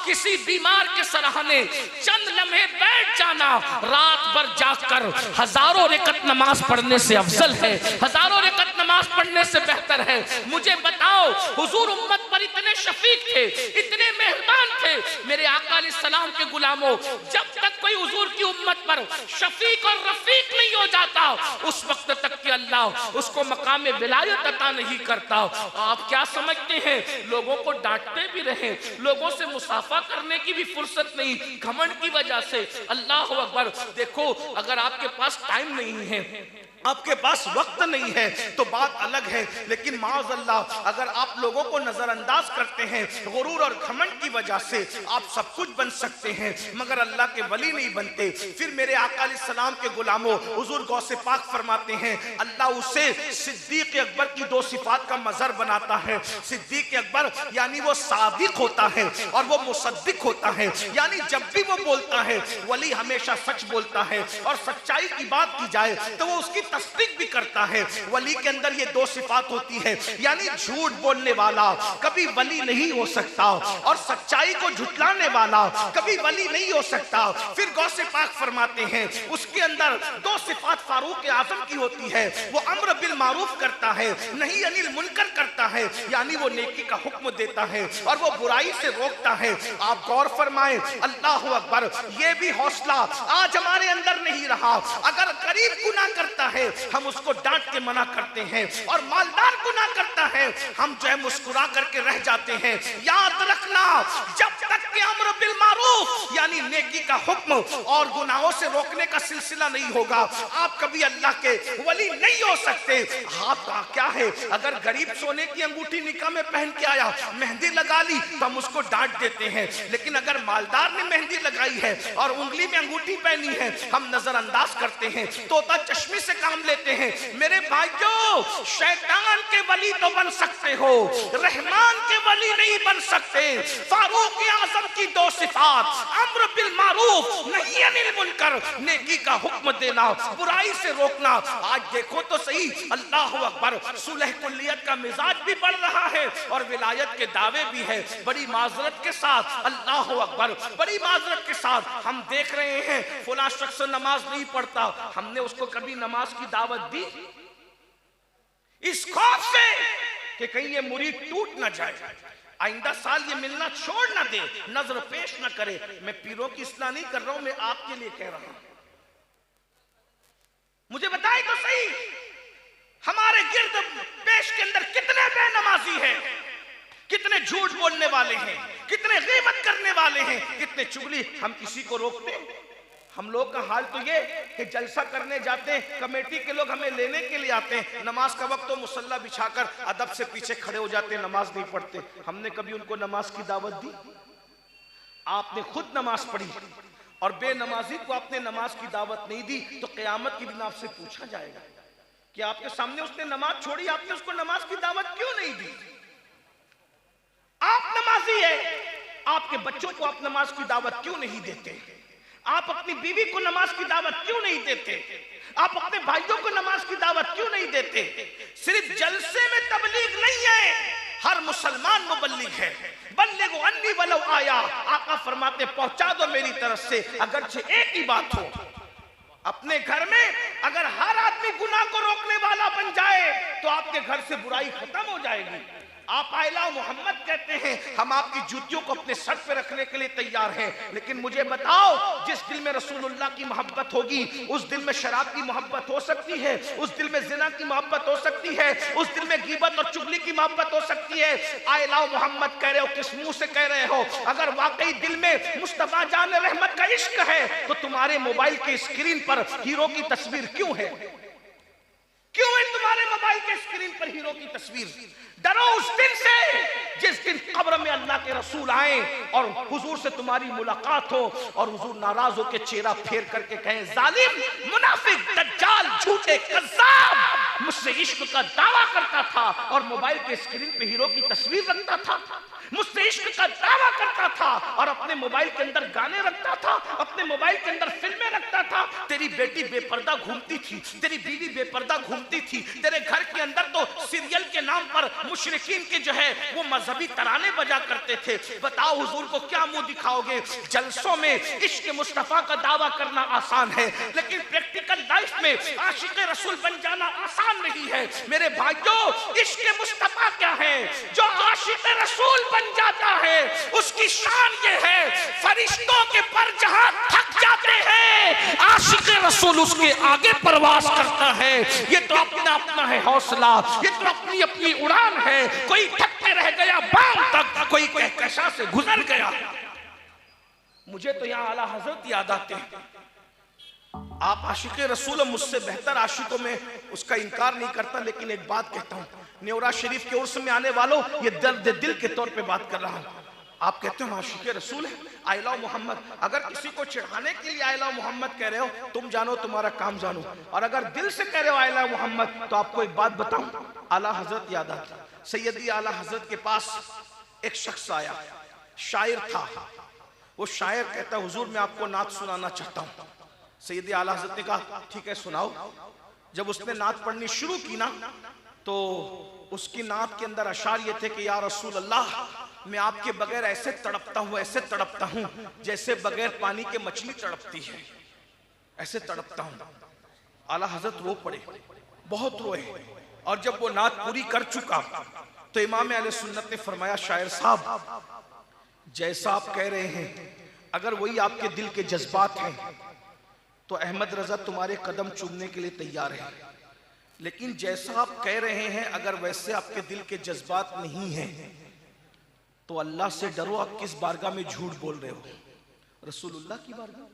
किसी बीमार के सराहने चंद लम्हे बैठ जाना रात भर जाकर हजारों रकत नमाज पढ़ने से अफजल है, हजारों रकत नमाज पढ़ने से बेहतर है। मुझे बताओ, हुजूर उम्मत पर इतने शफीक थे, इतने मेहरबान थे। मेरे आका अलैहिस्सलाम के गुलामों, जब तक कोई हुजूर की उम्मत पर शफीक और रफीक नहीं हो जाता, उस वक्त तक कि अल्लाह उसको मकाम विलायत अता नहीं करता। आप क्या समझते हैं, लोगों को डांटते भी रहे, लोगों से मुसाफा करने की भी फुर्सत नहीं, घमंड की वजह से। अल्लाह अकबर, देखो अगर आपके पास टाइम नहीं है, आपके पास वक्त नहीं है तो बात अलग है, लेकिन माज़ अल्लाह अगर आप लोगों को नजरअंदाज करते हैं, गुरूर और घमंड की वजह से आप सब कुछ बन सकते हैं मगर अल्लाह के वली नहीं बनते। फिर मेरे आका अलैहिस्सलाम के गुलामों, हुजूर गौसे पाक फरमाते हैं, अल्लाह उसे सिद्दीक अकबर की दो सिफात का मजहर बनाता है। सिद्दीक अकबर यानी वो सादिक होता है और वो मुसद्दिक होता है, यानी जब भी वो बोलता है वली हमेशा सच बोलता है, और सच्चाई की बात की जाए तो वो उसकी तस्दीक भी करता है। वली के अंदर ये दो सिफात होती है, यानी झूठ बोलने वाला कभी वली नहीं हो सकता और सच्चाई को झुटलाने वाला कभी वली नहीं हो सकता। फिर गौसे पाक फरमाते हैं उसके अंदर दो सिफात फारूक आजम की होती है, वो अम्र बिल मारूफ करता है, नहीं अनिल मुनकर करता है, यानी वो नेकी का हुक्म देता है और वो बुराई से रोकता है। आप गौर फरमाएं, अल्लाह अकबर, ये भी हौसला आज हमारे अंदर नहीं रहा। अगर गरीब गुनाह करता है हम उसको डांट के मना करते हैं, और मालदार गुनाह करता है हम जो है मुस्कुरा करके रह जाते हैं। याद रखना, जब तक कि अम्र बिल मारूफ यानी नेकी का हुक्म और गुनाहों से रोकने का सिलसिला नहीं होगा, आप कभी अल्लाह के वली नहीं हो सकते। आपका क्या है, अगर गरीब सोने की अंगूठी निकाह में पहन के आया, मेहंदी लगा ली तो हम उसको डांट देते हैं, लेकिन अगर मालदार ने मेहंदी लगाई है और उंगली में अंगूठी पहनी है हम नजरअंदाज करते हैं, तोता चश्मे से काम लेते हैं। मेरे भाइयों, शैतान के वली तो बन सकते हो, रहमान के वली नहीं बन सकते। फारूक आजम की दो सिफात, अम्र बिल मारूफ नहीं अनिल मुनकर, नेकी का हुक्म देना, बुराई से रोकना। आज देखो तो सही, अल्लाह अकबर, सुलह कुल्लियत का मिजाज भी बढ़ रहा है और विलायत के दावे भी है। बड़ी माजरत के साथ, अल्लाह अकबर, बड़ी माजरत के साथ हम देख रहे हैं फला शख्स नमाज नहीं पढ़ता, हमने उसको कभी नमाज की दावत दी? इस खौफ से कि कहीं ये मुरीद टूट ना जाए, आइंदा साल ये मिलना छोड़ ना दे, नजर पेश ना करे। मैं पीरों की इस्लाह नहीं कर रहा हूं, मैं आपके लिए कह रहा हूं। मुझे बताए तो सही, हमारे गिर्द पेश के अंदर कितने बेनमाजी हैं, कितने झूठ बोलने वाले हैं, कितने गीबत करने वाले हैं, कितने चुगली। हम किसी को रोकते हैं? हम लोग का हाल तो ये कि जलसा करने जाते हैं, कमेटी के लोग हमें लेने के लिए आते हैं, नमाज का वक्त तो मुसल्ला बिछाकर अदब से पीछे खड़े हो जाते हैं, नमाज नहीं पढ़ते। हमने कभी उनको नमाज की दावत दी? आपने खुद नमाज पढ़ी और बेनमाजी को आपने नमाज की दावत नहीं दी, तो क़यामत के दिन आपसे पूछा जाएगा कि आपके सामने उसने नमाज छोड़ी, आपने उसको नमाज की दावत क्यों नहीं दी? आप नमाजी है, आपके बच्चों को आप नमाज की दावत क्यों नहीं देते? आप अपनी बीवी को नमाज की दावत क्यों नहीं देते? आप अपने भाइयों को नमाज की दावत क्यों नहीं देते? सिर्फ जलसे में तबलीग नहीं है, हर मुसलमान मुबल्लिग है। बल्लिगु अन्नी वलो आया, आका फरमाते पहुंचा दो मेरी तरफ से, अगरचे एक ही बात हो। अपने घर में अगर हर आदमी गुनाह को रोकने वाला बन जाए तो आपके घर से बुराई खत्म हो जाएगी। आप आइला मोहम्मद कहते हैं, हम आपकी जूतियों को अपने सर पे रखने के लिए तैयार हैं, लेकिन मुझे बताओ, जिस दिल में रसूलुल्लाह की मोहब्बत होगी उस दिल में शराब की मोहब्बत हो सकती है, उस दिल में जिना की मोहब्बत हो सकती है, उस दिल में गीबत और चुगली की मोहब्बत हो सकती है। आइला मोहम्मद कह रहे हो, किस मुंह से कह रहे हो? अगर वाकई दिल में मुस्तफा जान रहमत का इश्क है तो तुम्हारे मोबाइल की स्क्रीन पर हीरो की तस्वीर क्यों है? क्यों है तुम्हारे मोबाइल के स्क्रीन पर हीरो की तस्वीर? डरो उस दिन से जिस दिन कब्र में अल्लाह के रसूल आए और हुजूर से तुम्हारी मुलाकात हो और हुजूर नाराज होकर चेहरा फेर करके कहें, जालिम, मुनाफिक, दज्जाल, झूठे, कज़्ज़ाब, मुझसे इश्क का दावा करता था और मोबाइल के स्क्रीन पे हीरो की तस्वीर रखता था, मुझसे इश्क का दावा करता था और अपने मोबाइल के अंदर गाने रखता था, अपने मोबाइल के अंदर फिल्में रखता था। तेरी बेटी बेपर्दा घूमती थी, तेरी बीवी बेपर्दा घूमती थी, तेरे घर के अंदर तो सीरियल के नाम पर मुशरिकीन के जो है वो मजहबी तराने बजा करते थे। बताओ हुजूर को क्या मुंह दिखाओगे? जलसों में इश्क मुस्तफा का दावा करना आसान है, लेकिन प्रैक्टिकल लाइफ में आशिक रसूल बन जाना आसान नहीं है। मेरे भाइयों, इश्क मुस्तफा क्या है? जो आशिक रसूल बन जाता है उसकी शान ये है, फरिश्तों के पर जहां थक जाते हैं आशिक रसूल उसके आगे परवाज करता है। ये तो अपना अपना है हौसला, ये तो अपनी अपनी उड़ान है। कोई थक के रह गया बाम तक, कोई कहकशा से गुजर गया। मुझे तो यहाँ आला हजरत याद आते हैं। आप आशिक रसूल, मुझसे बेहतर आशिकों में उसका इनकार नहीं करता, लेकिन एक बात कहता हूँ, न्योरा शरीफ के उर्स में आने वालों, ये दर्द दिल के तौर पे बात कर रहा हूँ। आप कहते हो आशिक रसूल है, आई लव मोहम्मद। अगर किसी को चिढ़ाने के लिए आई लव मोहम्मद कह रहे हो, तुम जानो तुम्हारा काम जानो, और अगर दिल से कह रहे हो आई लव मोहम्मद, तो आपको एक बात बताऊं, आला हजरत याद आता। सैयदी आला हजरत के पास एक शख्स आया, शायर था। वो शायर कहता, हुजूर मैं आपको नात सुनाना चाहता हूँ। सैयदी आला हजरत ने कहा, ठीक है सुनाओ। जब उसने नात पढ़नी शुरू की ना, तो उसकी नात के अंदर अशार ये थे कि या रसूल अल्लाह, मैं आपके बगैर ऐसे तड़पता हूं, ऐसे तड़पता हूं जैसे बगैर पानी के मछली तड़पती है, ऐसे तड़पता हूं। आला हजरत रो पड़े, बहुत रोए। और जब वो नात पूरी कर चुका तो इमाम अहले सुन्नत ने फरमाया, शायर साहब जैसा आप कह रहे हैं अगर वही आपके दिल के जज्बात हैं तो अहमद रजा तुम्हारे कदम चूमने के लिए तैयार है, लेकिन जैसा आप कह रहे हैं अगर वैसे आपके दिल के जज्बात नहीं हैं तो अल्लाह से डरो, आप किस बारगाह में झूठ बोल रहे हो? रसूलुल्लाह की बारगाह।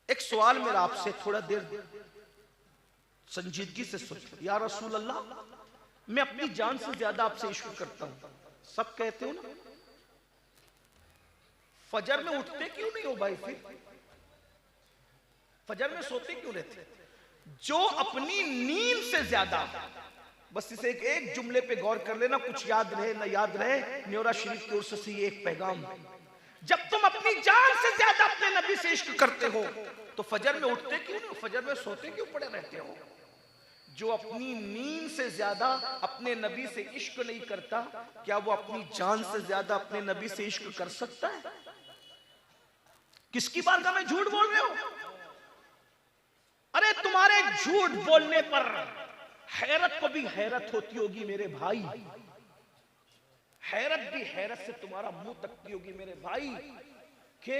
एक सवाल मेरा आपसे, थोड़ा देर संजीदगी से सोचो। या रसूल अल्लाह, मैं अपनी जान से ज्यादा आपसे इश्क करता हूं, सब कहते हो ना, फजर में उठते क्यों नहीं हो भाई? फिर फजर में सोते क्यों रहते? जो अपनी नींद से ज्यादा, बस इसे एक जुमले पे गौर कर लेना, कुछ याद रहे ना याद रहे, न्योरा शरीफ की ओर से एक पैगाम, जब तुम अपनी जान से ज्यादा अपने नबी से इश्क करते हो तो फजर में उठते क्यों नहीं? फजर में सोते क्यों पड़े रहते हो? जो अपनी नींद से ज्यादा अपने नबी से इश्क नहीं करता, क्या वो अपनी जान से ज्यादा अपने नबी से इश्क कर सकता है? किसकी बारगाह में झूठ बोल रहे हो? अरे तुम्हारे झूठ बोलने पर हैरत को भी हैरत होती होगी मेरे भाई, हैरत भी हैरत से तुम्हारा मुंह तकती होगी मेरे भाई, कि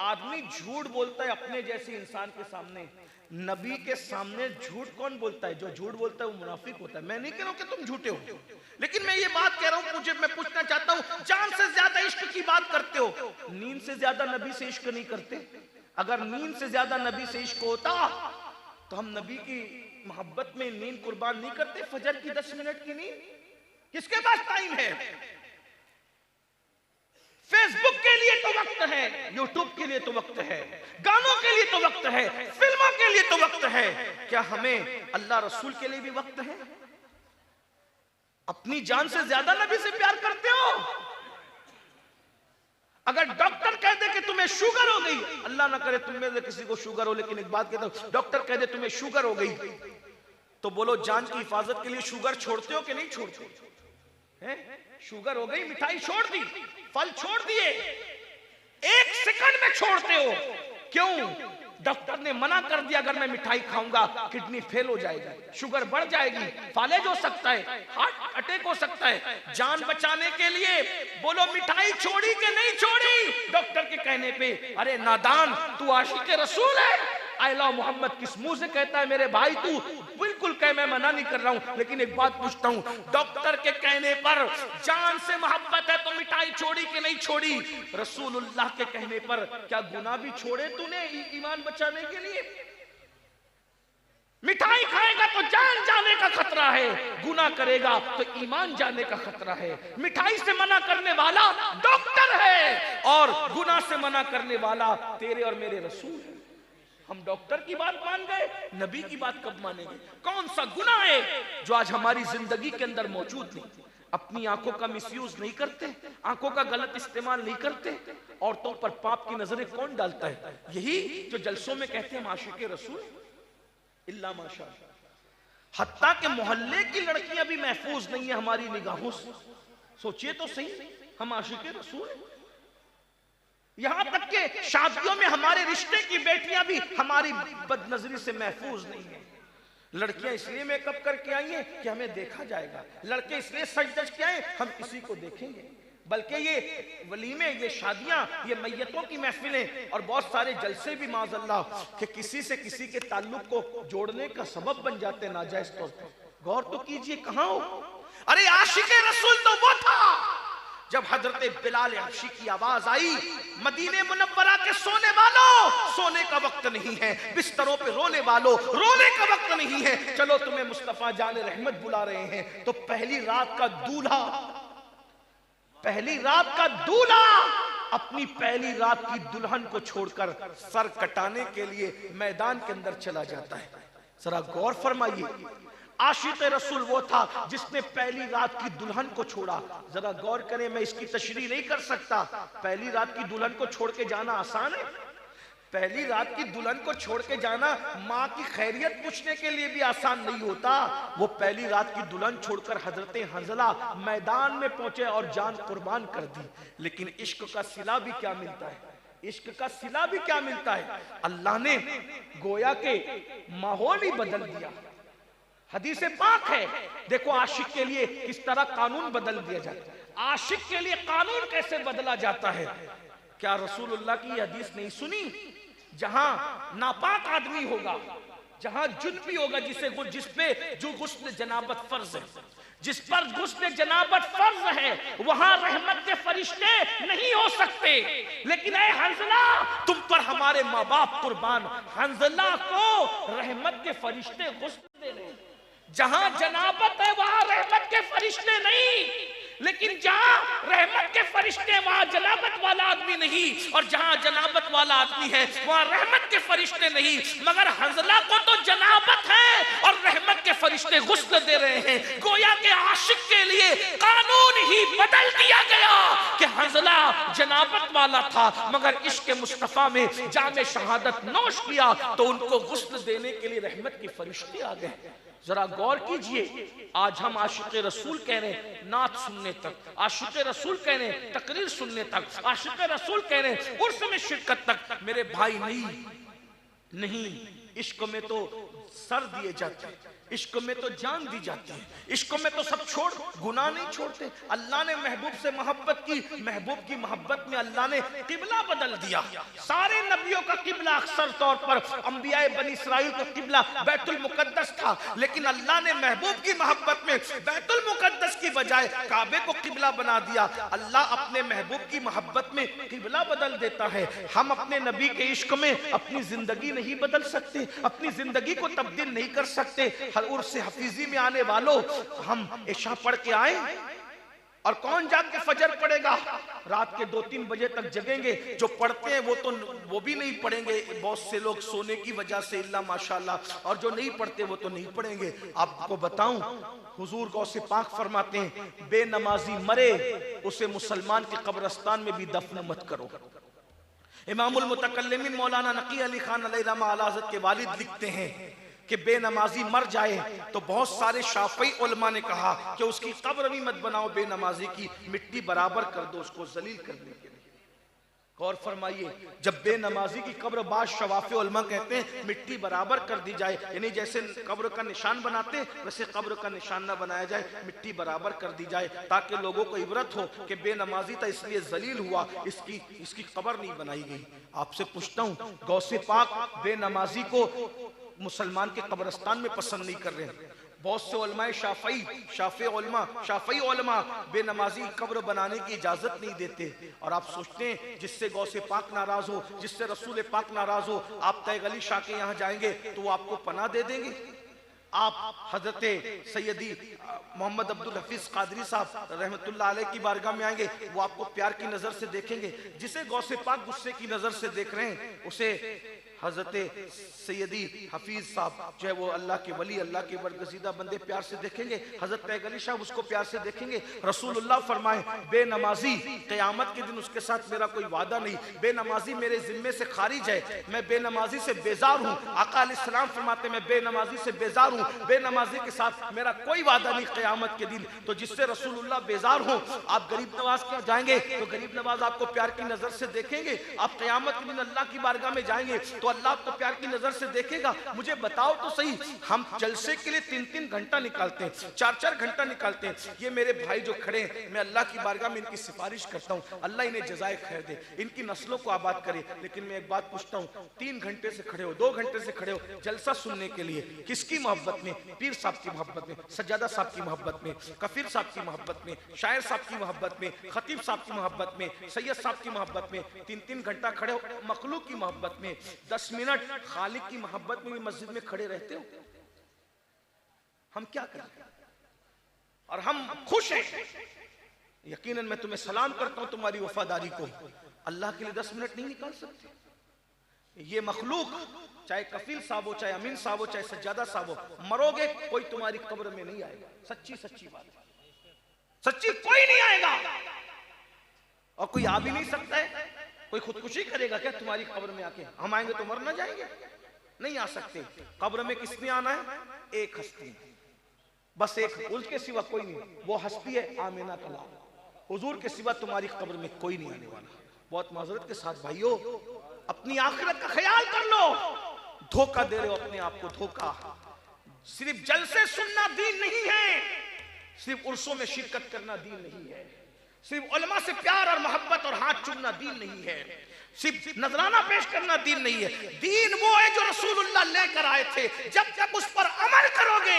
आदमी झूठ बोलता है अपने जैसे इंसान के सामने, नबी के सामने झूठ कौन बोलता है? जो झूठ बोलता है वो मुनाफिक होता है। मैं नहीं कह रहा हूं कि तुम झूठे हो, लेकिन मैं ये बात कह रहा हूं, मुझे मैं पूछना चाहता हूं, जान से ज्यादा इश्क की बात करते हो, नींद से ज्यादा नबी से इश्क नहीं करते? अगर नींद से ज्यादा नबी से इश्क होता तो हम नबी की मोहब्बत में नींद कुर्बान नहीं करते? फजर की 10 मिनट की नींद किसके पास टाइम है? फेसबुक के लिए तो वक्त है, यूट्यूब के लिए तो वक्त है, गानों के लिए तो वक्त है, फिल्मों के लिए तो वक्त है, क्या हमें अल्लाह रसूल के लिए भी वक्त है? अपनी जान से ज्यादा नबी से प्यार करते हो? अगर डॉक्टर कह दे कि तुम्हें शुगर हो गई, अल्लाह ना करे तुम में से किसी को शुगर हो, लेकिन एक बात कहता हूं, डॉक्टर कह दे तुम्हें शुगर हो गई, तो बोलो जान की हिफाजत के लिए शुगर छोड़ते हो कि नहीं छोड़ते? हैं? शुगर हो गई, मिठाई छोड़ दी, फल छोड़ दिए, 1 सेकंड में छोड़ते हो, क्यों? डॉक्टर ने मना कर दिया अगर मैं मिठाई खाऊंगा किडनी फेल हो जाएगी, शुगर बढ़ जाएगी, फालेज हो सकता है, हार्ट अटैक हो सकता है। जान बचाने के लिए बोलो मिठाई छोड़ी कि नहीं छोड़ी? डॉक्टर के कहने पे, अरे नादान तू आशिक रसूल है, आई लव मोहम्मद किस मुंह से कहता है मेरे भाई? तू बिल्कुल कह, मैं मना नहीं कर रहा हूं, लेकिन एक बात पूछता हूं, डॉक्टर के कहने पर जान से मोहब्बत है तो मिठाई छोड़ी कि नहीं छोड़ी? रसूलुल्लाह के कहने पर क्या गुनाह भी छोड़े तूने ईमान बचाने के लिए? मिठाई खाएगा तो जान जाने का खतरा है, गुनाह करेगा तो ईमान जाने का खतरा है। मिठाई से मना करने वाला डॉक्टर है और गुनाह से मना करने वाला तेरे और मेरे रसूल है। हम डॉक्टर की बात मान गए, नबी की बात कब मानेंगे? कौन सा गुनाह है जो आज हमारी जिंदगी के अंदर मौजूद नहीं? अपनी आंखों का मिसयूज नहीं करते, आंखों का गलत इस्तेमाल नहीं करते, औरतों पर पाप की नजरें कौन डालता है? यही जो जलसों में कहते हैं हम आशिक रसूल, इल्ला माशा। हत्ता के मोहल्ले की लड़कियां भी महफूज नहीं है हमारी निगाहों से। सोचिए तो सही, हम आशिक रसूल हैं। यहां तक के शादियों में हमारे रिश्ते की बेटियां भी हमारी बदनजरी से महफूज नहीं है। लड़कियां इसलिए मेकअप करके आई हैं कि हमें देखा जाएगा, लड़के इसलिए सज धज के आए हम किसी को देखेंगे। बल्कि ये वलीमे, ये शादियां, ये मैयतों की महफिलें और बहुत सारे जलसे भी माज़अल्लाह कि किसी से किसी के ताल्लुक को जोड़ने का सबब बन जाते नाजायज तौर पर। गौर तो कीजिए, कहां हो? अरे आशिक़े रसूल तो वो था जब हजरत बिलाल हबशी की आवाज आई, मदीने मुनव्वरा के सोने वालों, सोने का वक्त नहीं है, बिस्तरों पे रोने वालों, रोने का वक्त नहीं है, चलो तुम्हें मुस्तफा जान रहमत बुला रहे हैं। तो पहली रात का दूल्हा, पहली रात का दूल्हा अपनी पहली रात की दुल्हन को छोड़कर सर कटाने के लिए मैदान के अंदर चला जाता है। जरा गौर फरमाइए, आशिक़ रसूल वो था जिसने पहली रात की दुल्हन को छोड़ा। जरा गौर करें, मैं इसकी तशरीह नहीं कर सकता, पहली रात की दुल्हन को छोड़ के जाना आसान है? पहली रात की दुल्हन को छोड़ के जाना माँ की खैरियत पूछने के लिए भी आसान नहीं होता। वो पहली रात की दुल्हन छोड़कर हजरत हंजला मैदान में पहुंचे और जान कुर्बान कर दी। लेकिन इश्क का सिला भी क्या मिलता है, इश्क का सिला भी क्या मिलता है। अल्लाह ने गोया के माहौल ही बदल दिया। हदीस पाक है, देखो आशिक के लिए किस तरह कानून बदल दिया जाता है, आशिक के लिए कानून कैसे बदला जाता है। क्या रसूलुल्लाह की हदीस नहीं सुनी? जहां नापाक आदमी होगा, जहां जुनबी होगा, जिस पे जो गुस्ल जनाबत फर्ज है, जिस पर गुस्ल जनाबत फर्ज है, वहां रहमत के फरिश्ते नहीं हो सकते। लेकिन ऐ हंजला, तुम पर हमारे माँ बाप कुर्बान, हंजला को रहमत के फरिश्ते गुस्ल दे रहे। जहां जनाबत है वहां रहमत के फरिश्ते नहीं, लेकिन जहां रहमत के फरिश्ते वहां जनाबत वाला आदमी नहीं, और जहां जनाबत वाला आदमी है वहां रहमत के फरिश्ते नहीं। मगर हंजला को तो जनाबत है और रहमत के फरिश्ते गुस्ल दे रहे हैं। गोया के आशिक के लिए कानून ही बदल दिया गया कि हंजला जनाबत वाला था, मगर इश्क मुस्तफा में जामे शहादत नोश किया तो उनको गुस्ल देने के लिए रहमत के फरिश्ते आ गए। जरा गौर कीजिए, आज हम आशिक रसूल कह रहे हैं नात सुनने तक, आशिक रसूल कह रहे हैं तकरीर सुनने तक, आशिक रसूल कह रहे हैं उर्स में शिरकत तक। मेरे भाई नहीं, इश्क में तो सर दिए जाते हैं, इश्क में तो जान दी जाती है, इश्क में तो सब छोड़ गुनाह नहीं छोड़ते। अल्लाह ने महबूब से मोहब्बत की, महबूब की मोहब्बत में अल्लाह ने किबला बदल दिया। सारे नबियों का किबला अक्सर तौर पर अंबियाए बनी इस्राइल का किबला बैतुल मुकद्दस था, लेकिन अल्लाह ने महबूब की मोहब्बत में बैतुल मुकद्दस की बजाय काबे को किबला बना दिया। अल्लाह अपने महबूब की मोहब्बत में किबला बदल देता है। हम अपने नबी के इश्क में अपनी जिंदगी नहीं बदल सकते, अपनी जिंदगी को तब्दील नहीं कर सकते। उर्स हफीजी में आने वालों, हम इशा पढ़ के आए और कौन जाग के फजर पढ़ेगा? रात के 2-3 बजे तक जगेंगे। जो पढ़ते हैं वो भी नहीं पढ़ेंगे, बहुत से लोग सोने की वजह से, इल्ला माशाल्लाह, और जो नहीं पढ़ते वो तो नहीं पढ़ेंगे। आपको बताऊं, हुजूर गौसे पाक फरमाते हैं, बेनमाजी मरे उसे मुसलमान के कब्रिस्तान में भी दफन मत करो। इमामुल मुतकल्लिमीन मौलाना नकी अली खान अलैहिर्रहमा आला हज़रत के वालिद लिखते हैं कि बेनमाजी मर जाए तो बहुत सारे शाफई उलमा ने कहा कि उसकी कब्र भी मत बनाओ, बेनमाजी की मिट्टी बराबर कर दो उसको जलील करने के लिए। गौर फरमाइए, जब बेनमाजी की कब्र, बाद शवाफी उलमा कहते हैं मिट्टी बराबर कर दी जाए, यानी जैसे कब्र का निशान बनाते वैसे कब्र का निशान ना बनाया जाए, मिट्टी बराबर कर दी जाए, ताकि लोगों को इबरत हो कि बेनमाजी था इसलिए जलील हुआ, इसकी कब्र नहीं बनाई गई। आपसे पूछता हूँ, गौसे पाक बेनमाजी को मुसलमान के कब्रिस्तान में पसंद नहीं कर रहे हैं। बहुत से उलमाए शाफई उलमा बेनमाजी कब्र बनाने की इजाजत नहीं देते। और आप सोचते हैं जिससे गौसे पाक नाराज हो, जिससे रसूल पाक नाराज हो, आप तैग अली शाह के यहाँ जाएंगे तो वो आपको पनाह दे देंगे? आप हजरत सैयदी मोहम्मद अब्दुल हफीज कादरी साहब रहमतुल्लाह अलैह की बारगाह में आएंगे, वो आपको प्यार की नजर से देखेंगे। जिसे गौसे पाक गुस्से की नजर से देख रहे हैं, उसे हजरत सैयदी हफीज साहब जो है वो अल्लाह के वली, अल्लाह के बरगजीदा बंदे प्यार से देखेंगे। हजरत तैग अली शाह उसको प्यार से देखेंगे। रसूलुल्लाह फरमाए, बेनमाजी क़यामत के दिन उसके साथ मेरा कोई वादा नहीं, बेनमाजी मेरे जिम्मे से खारिज है, मैं बेनमाजी से बेजार हूँ। आका अलैहिस्सलाम फरमाते मैं बेनमाजी से बेजार हूँ, बेनमाजी के साथ मेरा कोई वादा नहीं क़यामत के दिन। तो जिससे रसूलुल्लाह बेजार हो, आप गरीब नवाज के जाएंगे तो गरीब नवाज आपको प्यार की नजर से देखेंगे। आप क़यामत के दिन अल्लाह की बारगाह में जाएंगे तो अल्लाह आपको प्यार की नजर से देखेगा। मुझे बताओ तो सही, हम जलसे के लिए 3-3 घंटा निकालते हैं, 4-4 घंटा निकालते हैं। ये मेरे भाई जो खड़े हैं, मैं अल्लाह की बारगाह में इनकी सिफारिश करता हूँ, अल्लाह इन्हें जज़ाए खैर दे, इनकी नस्लों को आबाद करे। लेकिन मैं एक बात पूछता हूँ, 3 घंटे से खड़े हो, 2 घंटे से खड़े हो जलसा सुनने के लिए, किसकी मोहब्बत में? पीर साहब की मोहब्बत में, सज्जादा साहब की मोहब्बत में, कफीर साहब की मोहब्बत में, शायर साहब की मोहब्बत में, खतीब साहब की मोहब्बत में, सैयद साहब की मोहब्बत में। 3-3 घंटा खड़े हो मखलूक की मोहब्बत में, 10 मिनट खालिक की मोहब्बत में भी मस्जिद में खड़े रहते हो। हम क्या करें? और हम खुश हैं। यकीनन मैं तुम्हें सलाम करता हूं तुम्हारी वफादारी को। अल्लाह के लिए 10 मिनट नहीं निकाल सकते। ये मखलूक, चाहे कफील साहब हो, चाहे अमीन साहब हो, चाहे सज्जादा साहब हो, मरोगे कोई तुम्हारी कब्र में नहीं आएगा। सच्ची बात, सच्ची कोई नहीं आएगा और कोई आ भी नहीं सकता है। कोई खुदकुशी करेगा क्या तुम्हारी कब्र में आके? हम आएंगे तो मर ना जाएंगे? नहीं आ सकते। कब्र में किसने आना है? एक हस्ती, बस एक, उसके सिवा कोई नहीं। वो हस्ती है आमिना का लाल। हुजूर के सिवा तुम्हारी कब्र में कोई नहीं आने वाला। बहुत माजरत के साथ भाइयों, अपनी आखिरत का ख्याल कर लो। धोखा दे रहे हो अपने आप को, धोखा। सिर्फ जलसे सुनना दीन नहीं है, सिर्फ उर्सों में शिरकत करना दीन नहीं है, सिर्फ उलमा से प्यार और मोहब्बत और हाथ चूमना दीन नहीं है, सिर्फ नजराना पेश करना दीन नहीं है। दीन वो है जो रसूलुल्लाह लेकर आए थे। जब तक उस पर अमल करोगे,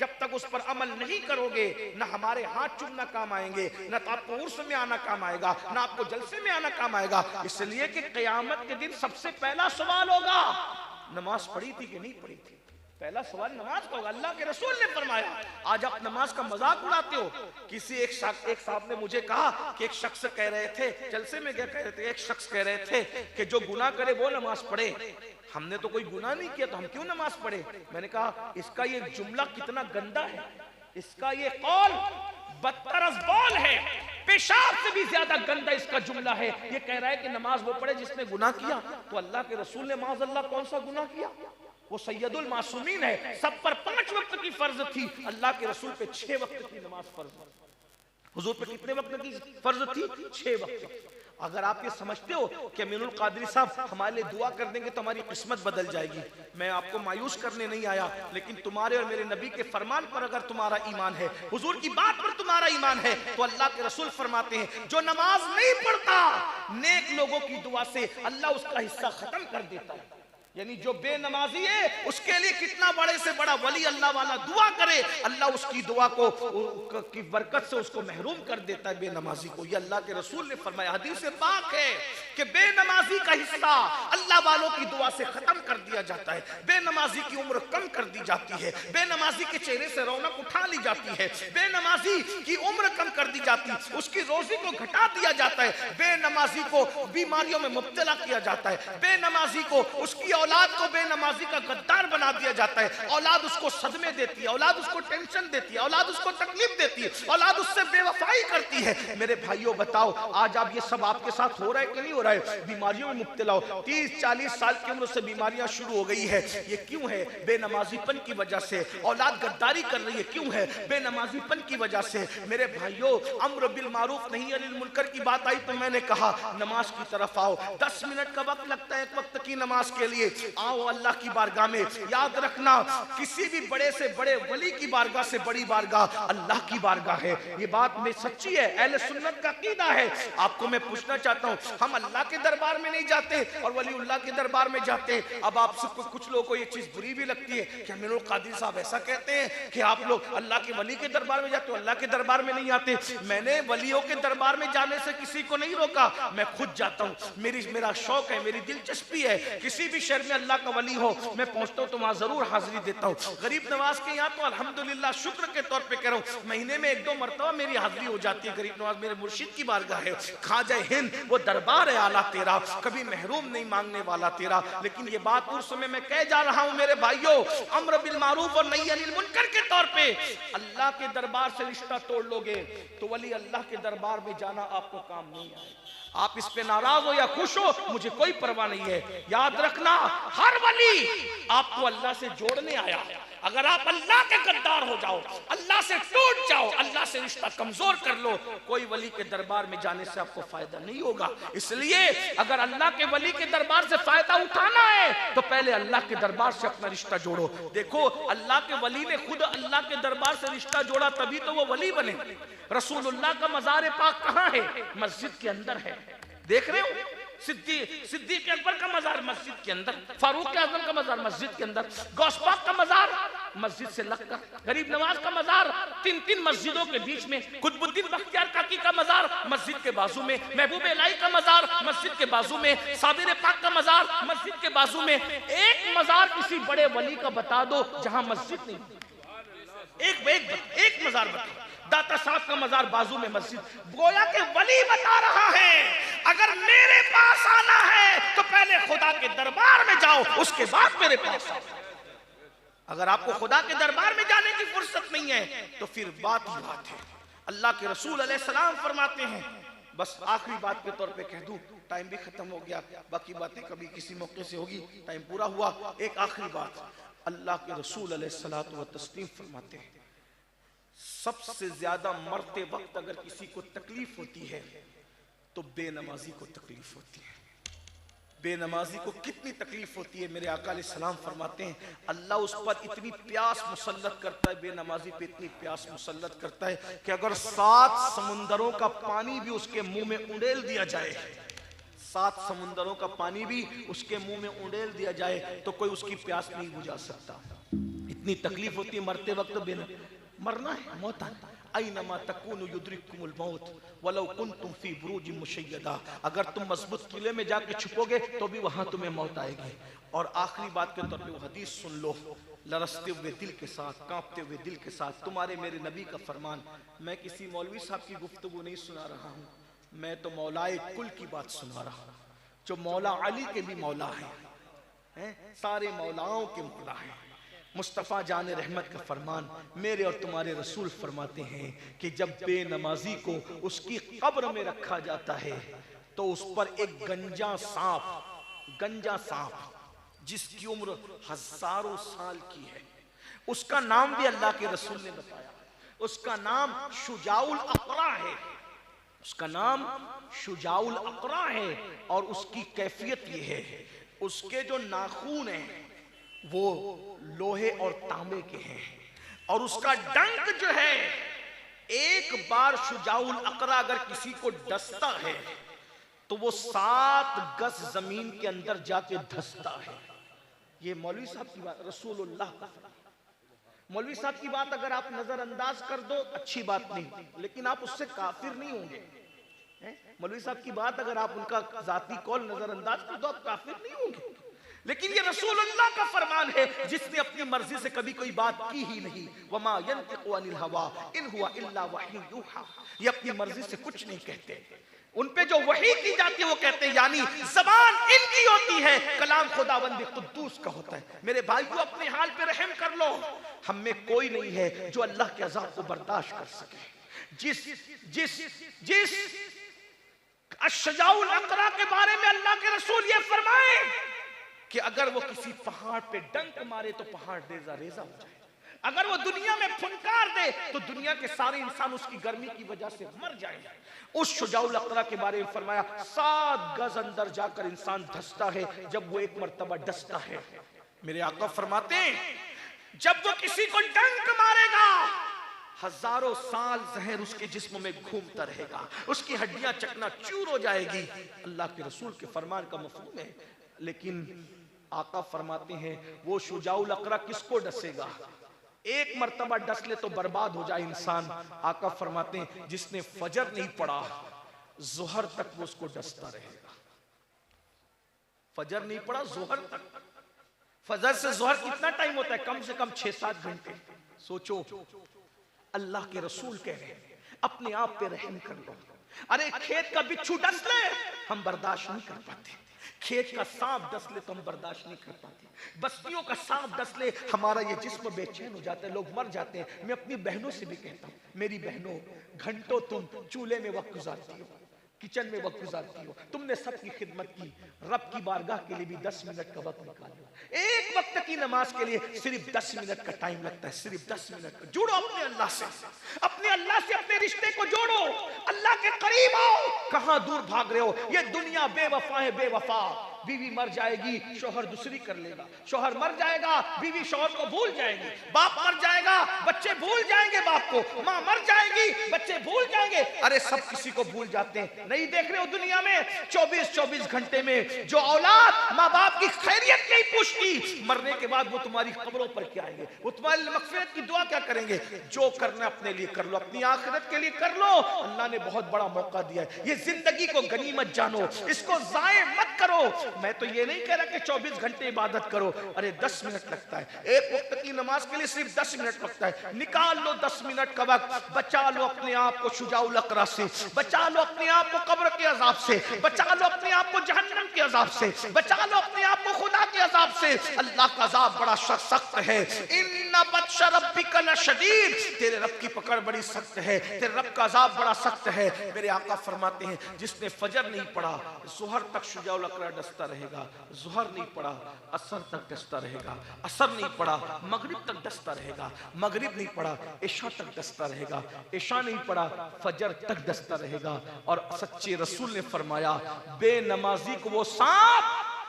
जब तक उस पर अमल नहीं करोगे, ना हमारे हाथ चूमना काम आएंगे, ना तो आपको उर्स में आना काम आएगा, ना आपको जलसे में आना काम आएगा। इसलिए कि क़यामत के दिन सबसे पहला सवाल होगा, नमाज पढ़ी थी कि नहीं पढ़ी थी। पहला सवाल नमाज का होगा। अल्लाह के रसूल ने फरमाया। आज आप नमाज का मजाक उड़ाते हो। किसी एक साहब ने मुझे कहा कि एक शख्स कह रहे थे, जलसे में क्या कह रहे थे, एक शख्स कह रहे थे कि जो गुनाह करे वो नमाज पढ़े। हमने तो कोई गुनाह नहीं किया तो हम क्यों नमाज पढ़े? मैंने कहा इसका ये जुमला कितना गंदा है, इसका ये कौल बदतरस कौल है, पेशाब से भी ज्यादा गंदा इसका जुमला है। ये कह रहा है कि नमाज वो पढ़े जिसने गुनाह किया। तो अल्लाह के रसूल ने माज़अल्लाह कौन सा गुनाह किया? वो सैयदुल मासूमीन है, सब पर 5 वक्त की फर्ज थी। अल्लाह के रसूल पे 6 वक्त की नमाज फर्ज। हुजूर पे कितने वक्त की फर्ज थी? 6 वक्त। अगर आप ये समझते हो कि अमीनुल कादरी साहब हमारे लिए दुआ कर देंगे तो हमारी किस्मत बदल जाएगी, मैं आपको मायूस करने नहीं आया, लेकिन तुम्हारे और मेरे नबी के फरमान पर अगर तुम्हारा ईमान है, हुजूर की बात पर तुम्हारा ईमान है, तो अल्लाह के रसूल फरमाते हैं जो नमाज नहीं पढ़ता, नेक लोगों की दुआ से अल्लाह उसका हिस्सा खत्म कर देता है। यानी जो बेनमाजी है उसके लिए कितना बड़े से बड़ा वली अल्लाह वाला दुआ करे, अल्लाह उसकी दुआ को की बरकत से उसको महरूम कर देता है बेनमाजी को। ये अल्लाह के रसूल ने फरमाया। हदीस से पाक है कि बेनमाजी का हिस्सा अल्लाह वालों की दुआ से खत्म कर दिया जाता है। बेनमाजी की उम्र कम कर दी जाती है, बेनमाजी के चेहरे से रौनक उठा ली जाती है, बेनमाजी की उम्र कम कर दी जाती है, उसकी रोजी को घटा दिया जाता है, बेनमाजी को बीमारियों में मुब्तला किया जाता है, बेनमाजी को उसकी औलाद को बेनमाजी का गद्दार बना दिया जाता है। औलाद उसको सदमे देती है, औलाद उसको टेंशन देती है, औलाद उसको तकलीफ देती है, औलाद उससे बेवफाई करती है। मेरे भाइयों बताओ आज आप ये सब आपके साथ हो रहा है कि नहीं हो रहा है? बीमारियों में मुब्तला हो, 30-40 साल की उम्र से बीमारियां शुरू हो गई है। ये क्यों है? बेनमाजीपन की वजह से। औलाद गद्दारी कर रही है, क्यों है? बेनमाजीपन की वजह से। मेरे भाइयों अम्र बिल मारूफ नही अनिल मुनकर की बात आई तो मैंने कहा नमाज की तरफ आओ। 10 मिनट का वक्त लगता है एक वक्त की नमाज के लिए। आओ अल्लाह की बारगाह में। याद रखना किसी भी बड़े से बड़े वली की बारगाह से बड़ी बारगाह अल्लाह की बारगाह है। ये बात में सच्ची है, अहले सुन्नत का अकीदा है। आपको मैं पूछना चाहता हूँ, हम अल्लाह के दरबार में नहीं जाते और वलीउल्लाह के दरबार में जाते हैं। अब आप सबको कुछ लोगों को ये चीज बुरी भी लगती है कि अमीनुल कादरी साहब ऐसा कहते हैं कि आप लोग अल्लाह के वली के दरबार में जाते हो, अल्लाह के दरबार में नहीं आते। मैंने वलियों के दरबार में जाने से किसी को नहीं रोका, मैं खुद जाता हूँ। मेरा शौक है, मेरी दिलचस्पी है। किसी भी शहर में अल्लाह का वली हो मैं पहुंचता हूँ तो वहां जरूर हाजिरी देता हूँ। गरीब नवाज के यहाँ तो अल्हम्दुलिल्लाह शुक्र के तौर पे कह रहा हूँ, महीने में 1-2 मरतबा मेरी हाजिरी हो जाती है। गरीब नवाज मेरे मुर्शिद की बारगाह है, खाजा हिंद वो दरबार है आला तेरा, कभी महरूम नहीं मांगने वाला तेरा। लेकिन ये बात उस समय मैं कह जा रहा हूँ मेरे भाइयों, अम्र बिल मारूफ और नही अनिल मुनकर के तौर पे अल्लाह के दरबार से रिश्ता तोड़ लोगे तो वली अल्लाह के दरबार में जाना आपको काम नहीं आए। आप इस पे नाराज हो या खुश हो मुझे कोई परवाह नहीं है। याद रखना हर वली आपको अल्लाह से जोड़ने आया। अगर आप अल्लाह के गद्दार हो जाओ, अल्लाह से टूट जाओ, अल्लाह से रिश्ता कमजोर कर लो, कोई वली के दरबार में जाने से आपको फायदा नहीं होगा। इसलिए अगर अल्लाह के वली के दरबार से फायदा उठाना है तो पहले अल्लाह के दरबार से अपना रिश्ता जोड़ो। देखो अल्लाह के वली ने खुद अल्लाह के दरबार से रिश्ता जोड़ा तभी तो वो वली बने। रसूलुल्लाह का मज़ार पाक कहाँ है? मस्जिद के अंदर है। देख रहे हो? सिद्दीक अकबर का मजार मस्जिद के अंदर, फारूक आजम का मजार मस्जिद के अंदर, गौस पाक का मजार मस्जिद से लगकर, गरीब नवाज का मजार 3 मस्जिदों के बीच में, कुतुबुद्दीन बख्तियार काकी का मजार मस्जिद के बाजू में, महबूब इलाही का मजार मस्जिद के बाजू में, साबिर पाक का मजार मस्जिद के बाजू में। एक मजार किसी बड़े वली का बता दो जहां मस्जिद नहीं। एक मजार बताओ। दाता साहब का मजार बाजू में मस्जिद। गोया के वली बता रहा है अगर मेरे पास आना है तो पहले खुदा के दरबार में जाओ, उसके बाद मेरे पास आओ। अगर आपको खुदा के दरबार में जाने की फुर्सत नहीं है तो फिर बात ही बात है। अल्लाह के रसूल अलैहिस्सलाम फरमाते हैं बस आखिरी बात के तौर पे कह दूं, टाइम भी खत्म हो गया, बाकी बातें कभी किसी मौके से होगी, टाइम पूरा हुआ। एक आखिरी बात, अल्लाह के रसूल अलैहिस्सलातु व तस्लीम फरमाते हैं, सबसे ज्यादा मरते वक्त अगर किसी को तकलीफ होती है तो बेनमाजी को तकलीफ होती है। बेनमाजी को कितनी तकलीफ होती है, मेरे आका अलैहिस्सलाम फरमाते हैं, अल्लाह उस पर इतनी प्यास मुसल्लत करता है, बेनमाजी पे इतनी प्यास मुसल्लत करता है कि अगर 7 समुंदरों का पानी भी उसके मुंह में उंडेल दिया जाए, 7 समुंदरों का पानी भी उसके मुंह में उंडेल दिया जाए तो कोई उसकी प्यास नहीं बुझा सकता। इतनी तकलीफ होती है मरते वक्त। मरना है, मौत है। ऐनमा तकूनु युद्रिकुमुल मौत वलौ कुंतुम फी बुरूजिन मुशय्यदा, अगर तुम मजबूत किले में जाके छुपोगे तो भी वहां तुम्हें मौत आएगी। और आखिरी बात के तौर पे वो हदीस सुन लो, लरसते हुए दिल के साथ, कांपते हुए दिल के साथ, तुम्हारे मेरे नबी का फरमान। मैं किसी मौलवी साहब की गुफ्तगू नहीं सुना रहा हूँ, मैं तो मौलाए कुल की बात सुना रहा हूँ, जो मौला अली के भी मौला है, सारे मौलाओं के मौला है। मुस्तफ़ा जान रहमत का फरमान, मेरे और तुम्हारे रसूल फरमाते हैं कि जब बेनमाजी को उसकी कब्र में रखा जाता है तो उस पर एक गंजा सांप जिसकी उम्र हजारों साल की है, उसका नाम भी अल्लाह के रसूल ने बताया, उसका नाम शुजाउल अक़रा है, उसका नाम शुजाउल अक़रा है। और उसकी कैफियत ये है, उसके जो नाखून हैं वो लोहे और तांबे के हैं, और उसका डंक जो है, एक बार शुजाउल अक़रा अगर किसी को डसता है तो वो 7 गज जमीन के अंदर जाके धंसता है। ये मौलवी साहब की बात, रसूलुल्लाह का। मौलवी साहब की बात अगर आप नजरअंदाज कर दो अच्छी बात नहीं, लेकिन आप उससे काफिर नहीं होंगे। मौलवी साहब की बात अगर आप उनका जाती कौल नजरअंदाज कर दो आप काफिर नहीं होंगे, लेकिन ये रसूलुल्लाह का फरमान है जिसने अपनी मर्जी से कभी कोई बात की ही नहीं। वमा यंतिकु अनिल हवा इन हुवा इल्ला वही यूहा, ये अपनी मर्जी से कुछ नहीं कहते, उन पे जो वही की जाती है वो कहते हैं, यानी जबान इनकी होती है, कलाम खुदावंद कुद्दूस का होता है। मेरे भाइयों अपने हाल पे रहम कर लो, हम में कोई नहीं है जो अल्लाह के अज़ाब को बर्दाश्त कर सके। जिस अश्शजाउल अक़रा के बारे में अल्लाह के रसूल ये फरमाए कि अगर वो किसी पहाड़ पे डंक मारे तो पहाड़ रेजा रेजा हो जाए, अगर वो दुनिया में फुनकार दे तो दुनिया के सारे इंसान उसकी गर्मी की वजह से मर जाएंगे। उस शुजाउल अक़रा के बारे में फरमाया 7 गज अंदर जाकर इंसान धंसता है जब वो एक मर्तबा डसता है। मेरे आका फरमाते हैं जब वो किसी को डंक मारेगा हजारों साल जहर उसके जिस्म में घूमता रहेगा, उसकी हड्डियां चकनाचूर हो जाएगी। अल्लाह के रसूल के फरमान का मफहूम है, लेकिन आका फरमाते हैं वो शुजाउल अक़रा किसको डसेगा, एक मर्तबा डस ले तो बर्बाद हो जाए इंसान। आका फरमाते हैं जिसने फजर नहीं पढ़ा जोहर तक वो उसको डसता रहेगा। फजर नहीं पढ़ा जोहर तक, फजर से जोहर कितना टाइम होता है, कम से कम 6-7 घंटे। सोचो अल्लाह के रसूल कह रहे हैं अपने आप पे रहम कर लो। अरे खेत का बिच्छू डस ले हम बर्दाश्त नहीं कर पाते, खेत का सांप डस ले तो हम बर्दाश्त नहीं कर पाते, बस्तियों का सांप डस ले हमारा ये जिस्म बेचैन हो जाता है, लोग मर जाते हैं। मैं अपनी बहनों से भी कहता हूँ, मेरी बहनों घंटों तुम चूल्हे में वक्त गुजारती हो, किचन में वक्त गुजारती हो, तुमने सबकी खिदमत की, रब की बारगाह के लिए भी 10 मिनट का वक्त निकालो। एक वक्त की नमाज के लिए सिर्फ 10 मिनट का टाइम लगता है, सिर्फ 10 मिनट का। जुड़ो अपने अल्लाह से, अपने अल्लाह से अपने रिश्ते को जोड़ो, अल्लाह के करीब आओ। कहां दूर भाग रहे हो, ये दुनिया बेवफा है, बेवफा। बीवी मर जाएगी शोहर दूसरी कर लेगा, शोहर मर जाएगा बीवी शोहर को भूल जाएगी, बाप मर जाएगा बच्चे भूल जाएंगे बाप को, माँ मर जाएगी बच्चे भूल जाएंगे। अरे सब किसी को भूल जाते हैं, नहीं देख रहे हो दुनिया में 24-24 घंटे में जो औलाद माँ बाप की खैरियत नहीं पूछती, मरने के बाद वो तुम्हारी कब्रों पर क्या आएंगे, वो तुम्हारी मग़फ़िरत की दुआ क्या करेंगे। जो करना अपने लिए कर लो, अपनी आखिरत के लिए कर लो। अल्लाह ने बहुत बड़ा मौका दिया है, ये जिंदगी को गनीमत जानो, इसको ज़ाये मत करो। मैं तो ये नहीं कह रहा कि 24 घंटे इबादत करो, अरे 10 मिनट लगता है एक वक्त की नमाज के लिए, सिर्फ 10 मिनट लगता है। निकाल लो 10 मिनट का वक्त, बचा लो अपने आप को शुजाउल अकरा से, बचा लो अपने आप को कब्र के अजाब से, बचा लो अपने आप को जहन्नम के अजाब से, बचा लो अपने आप को खुदा के अजाब से। अल्लाह का अजाब बड़ा सख्त है। इन्ना बत्श रब्बिका लशदीद, तेरे रब की पकड़ बड़ी सख्त है, तेरे रब का अजाब बड़ा सख्त है। मेरे आका फरमाते हैं, जिसने फजर नहीं पढ़ा ज़ुहर तक शुजाउल अकरा डसता रहेगा, ज़ुहर नहीं पढ़ा असर तक डसता रहेगा, असर नहीं पढ़ा मगरिब तक डसता रहेगा, मगरिब नहीं पढ़ा इशा तक डसता रहेगा, इशा नहीं पढ़ा फजर तक डसता रहेगा। और सच्चे रसूल ने फरमाया, बेनमाजी को वो सांप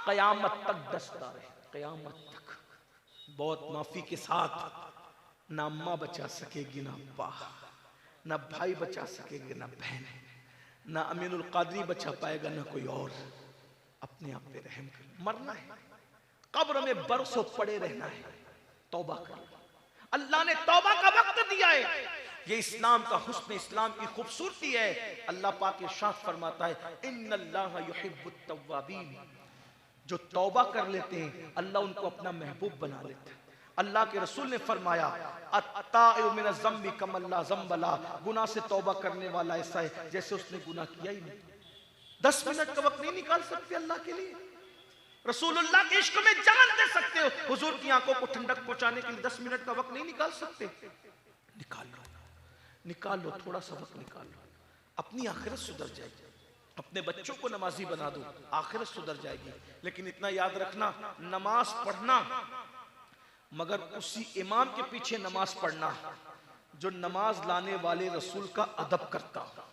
कयामत तक डसता रहे, कयामत तक। बहुत माफी के साथ, ना अम्मा बचा सकेगी ना अब्बा, ना भाई बचा सकेंगे ना बहन, ना अमीनुल कादरी बचा पाएगा ना कोई और। अपने आप पे रहम कर, मरना है, कब्र में बरसों पड़े रहना है, तौबा कर। अल्लाह ने तौबा का वक्त दिया है। ये इस्लाम का हुस्न, इस्लाम की खूबसूरती है। अल्लाह पाक इरशाद फरमाता है, इन्नल्लाह युहिब्बुत तव्वाबीन, जो तौबा कर लेते हैं अल्लाह उनको अपना महबूब बना लेता है। अल्लाह के रसूल ने फरमाया, अत्ताइबु मिनज़ ज़म्बि कमल्ला ज़म्बला, गुनाह से तौबा करने वाला ऐसा है जैसे उसने गुनाह किया ही नहीं। 10 मिनट का वक्त नहीं निकाल सकते अल्लाह के लिए? रसूलुल्लाह के इश्क में जान दे सकते हो, हुजूर की आंखों को ठंडक पहुंचाने के लिए 10 मिनट का वक्त नहीं निकाल सकते? निकाल लो, निकाल लो, थोड़ा सा वक्त निकाल लो। अपनी आखिरत सुधर जाएगी, अपने बच्चों को नमाजी बना दो, आखिरत सुधर जाएगी। लेकिन इतना याद रखना, नमाज पढ़ना मगर उसी इमाम के पीछे नमाज पढ़ना जो नमाज लाने वाले रसूल का अदब करता हो,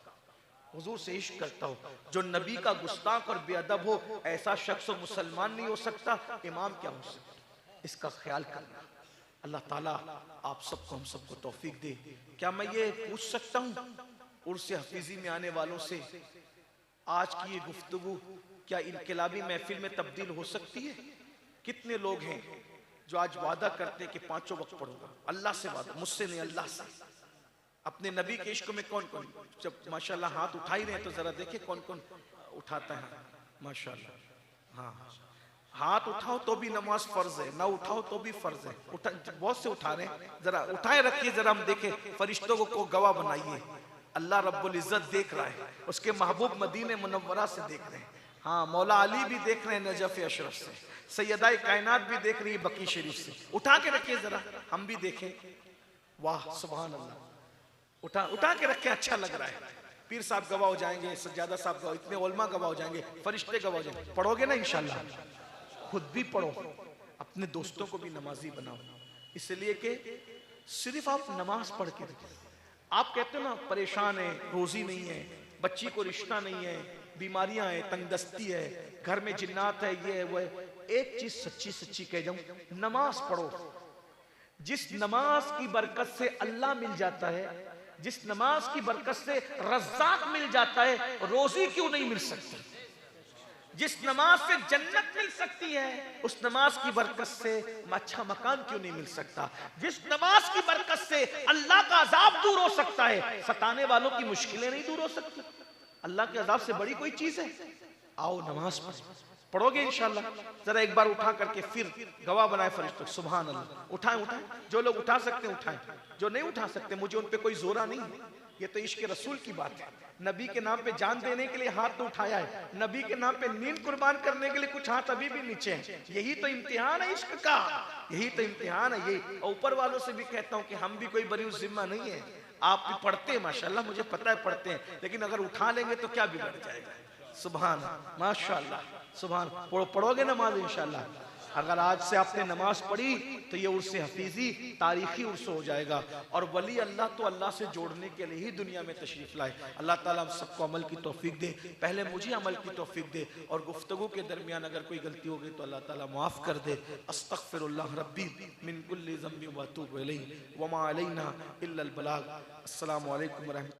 हुजूर से इश्क करता हो। जो नबी का गुस्ताख और बेअदब हो, ऐसा शख्स मुसलमान नहीं हो सकता, इमाम क्या हो सकता? इसका ख्याल करना। अल्लाह ताला आप सबको, हम सबको तौफीक दे। क्या मैं ये पूछ सकता हूँ उर्स हफीजी में आने वालों से, आज की ये गुफ्तगू क्या इनकलाबी महफिल में तब्दील हो सकती है? कितने लोग हैं जो आज वादा करते हैं कि 5 वक्त पढ़ूंगा? अल्लाह से वादा, मुझसे नहीं, अल्लाह से। अपने नबी के इश्क में कौन कौन, जब माशाल्लाह हाथ उठा ही रहे तो जरा देखिए कौन कौन उठाता है माशाल्लाह। हाँ, हाथ उठाओ तो भी नमाज फर्ज है, ना उठाओ तो भी फर्ज है। बहुत से उठा रहे हैं, जरा उठाए रखिए, जरा हम देखें, फरिश्तों को गवाह बनाइए। अल्लाह रब्बुल इज्जत देख रहा है, उसके महबूब मदीने मुनव्वरा से देख रहे हैं। हाँ, मौला अली भी देख रहे हैं नजफ अशरफ से, सैयदाए कायनात भी देख रही है बकी शरीफ से। उठा के रखिए जरा, हम भी देखें। वाह सुभान अल्लाह, उठा के रखे, अच्छा लग रहा है। पीर साहब गवाह हो जाएंगे, सज्जादा साहब गवाह, इतने उलमा गवाह हो जाएंगे, फरिश्ते गवाह हो जाएंगे। पढ़ोगे ना इंशाल्लाह? खुद भी पढ़ो, अपने दोस्तों को भी नमाजी बनाओ, इसलिए कि सिर्फ आप नमाज पढ़ के रखिए। आप कहते हो ना परेशान है, रोजी नहीं है, बच्ची को रिश्ता नहीं है, बीमारियां हैं, तंगदस्ती है, घर में जिन्नात है, ये है वो है। एक चीज सच्ची सच्ची कह जाऊं, नमाज पढ़ो। जिस नमाज की बरकत से अल्लाह मिल जाता है, जिस नमाज की बरकत से रज़्ज़ाक़ मिल जाता है, रोजी क्यों नहीं मिल सकती? जिस नमाज से जन्नत मिल सकती है, उस नमाज की बरकत से अच्छा मकान क्यों नहीं मिल सकता? जिस नमाज की बरकत से अल्लाह का अजाब दूर हो सकता है, सताने वालों की मुश्किलें नहीं दूर हो सकती। अल्लाह के अजाब से बड़ी कोई चीज है? आओ नमाज पढ़ोगे इंशाल्लाह। जरा एक बार उठा करके फिर गवाह बनाए फरिश्तों, सुभान अल्लाह। उठाएं उठाएं, जो लोग उठा सकते हैं उठाएं, जो नहीं उठा सकते मुझे उन पे कोई जोरा नहीं है। ये तो इश्क रसूल की बात है। नबी के नाम पे जान देने के लिए हाथ तो उठाया है, नबी के नाम पे नींद कुर्बान करने के लिए कुछ हाथ अभी भी नीचे हैं। यही तो इम्तिहान है इश्क का, यही तो इम्तिहान है। ये ऊपर वालों से भी कहता हूँ कि हम भी कोई बरी जिम्मा नहीं है। आप भी पढ़ते हैं माशाल्लाह, मुझे पता है पढ़ते हैं, लेकिन अगर उठा लेंगे तो क्या बिगड़ जाएगा? सुभान माशाल्लाह, सुभान। पढ़ोगे नमाज इंशाल्लाह। अगर आज से आपने नमाज पढ़ी तो ये उर्स हफीजी तारीखी उर्स हो जाएगा। और वली अल्लाह तो अल्लाह से जोड़ने के लिए ही दुनिया में तशरीफ लाए। अल्लाह ताला हम सबको अमल की तौफीक दे। पहले मुझे अमल की तौफीक दे, और गुफ्तगू के दरमियान अगर कोई गलती हो गई तो अल्लाह ताला माफ़ कर दे। अस्तगफिरुल्लाह रब्बी मिन कुल्ली ज़म्बिन व अतूबु इलैहि व मा अलैना इल्लल बलाग। अस्सलामु अलैकुम व रहमतुल्लाह।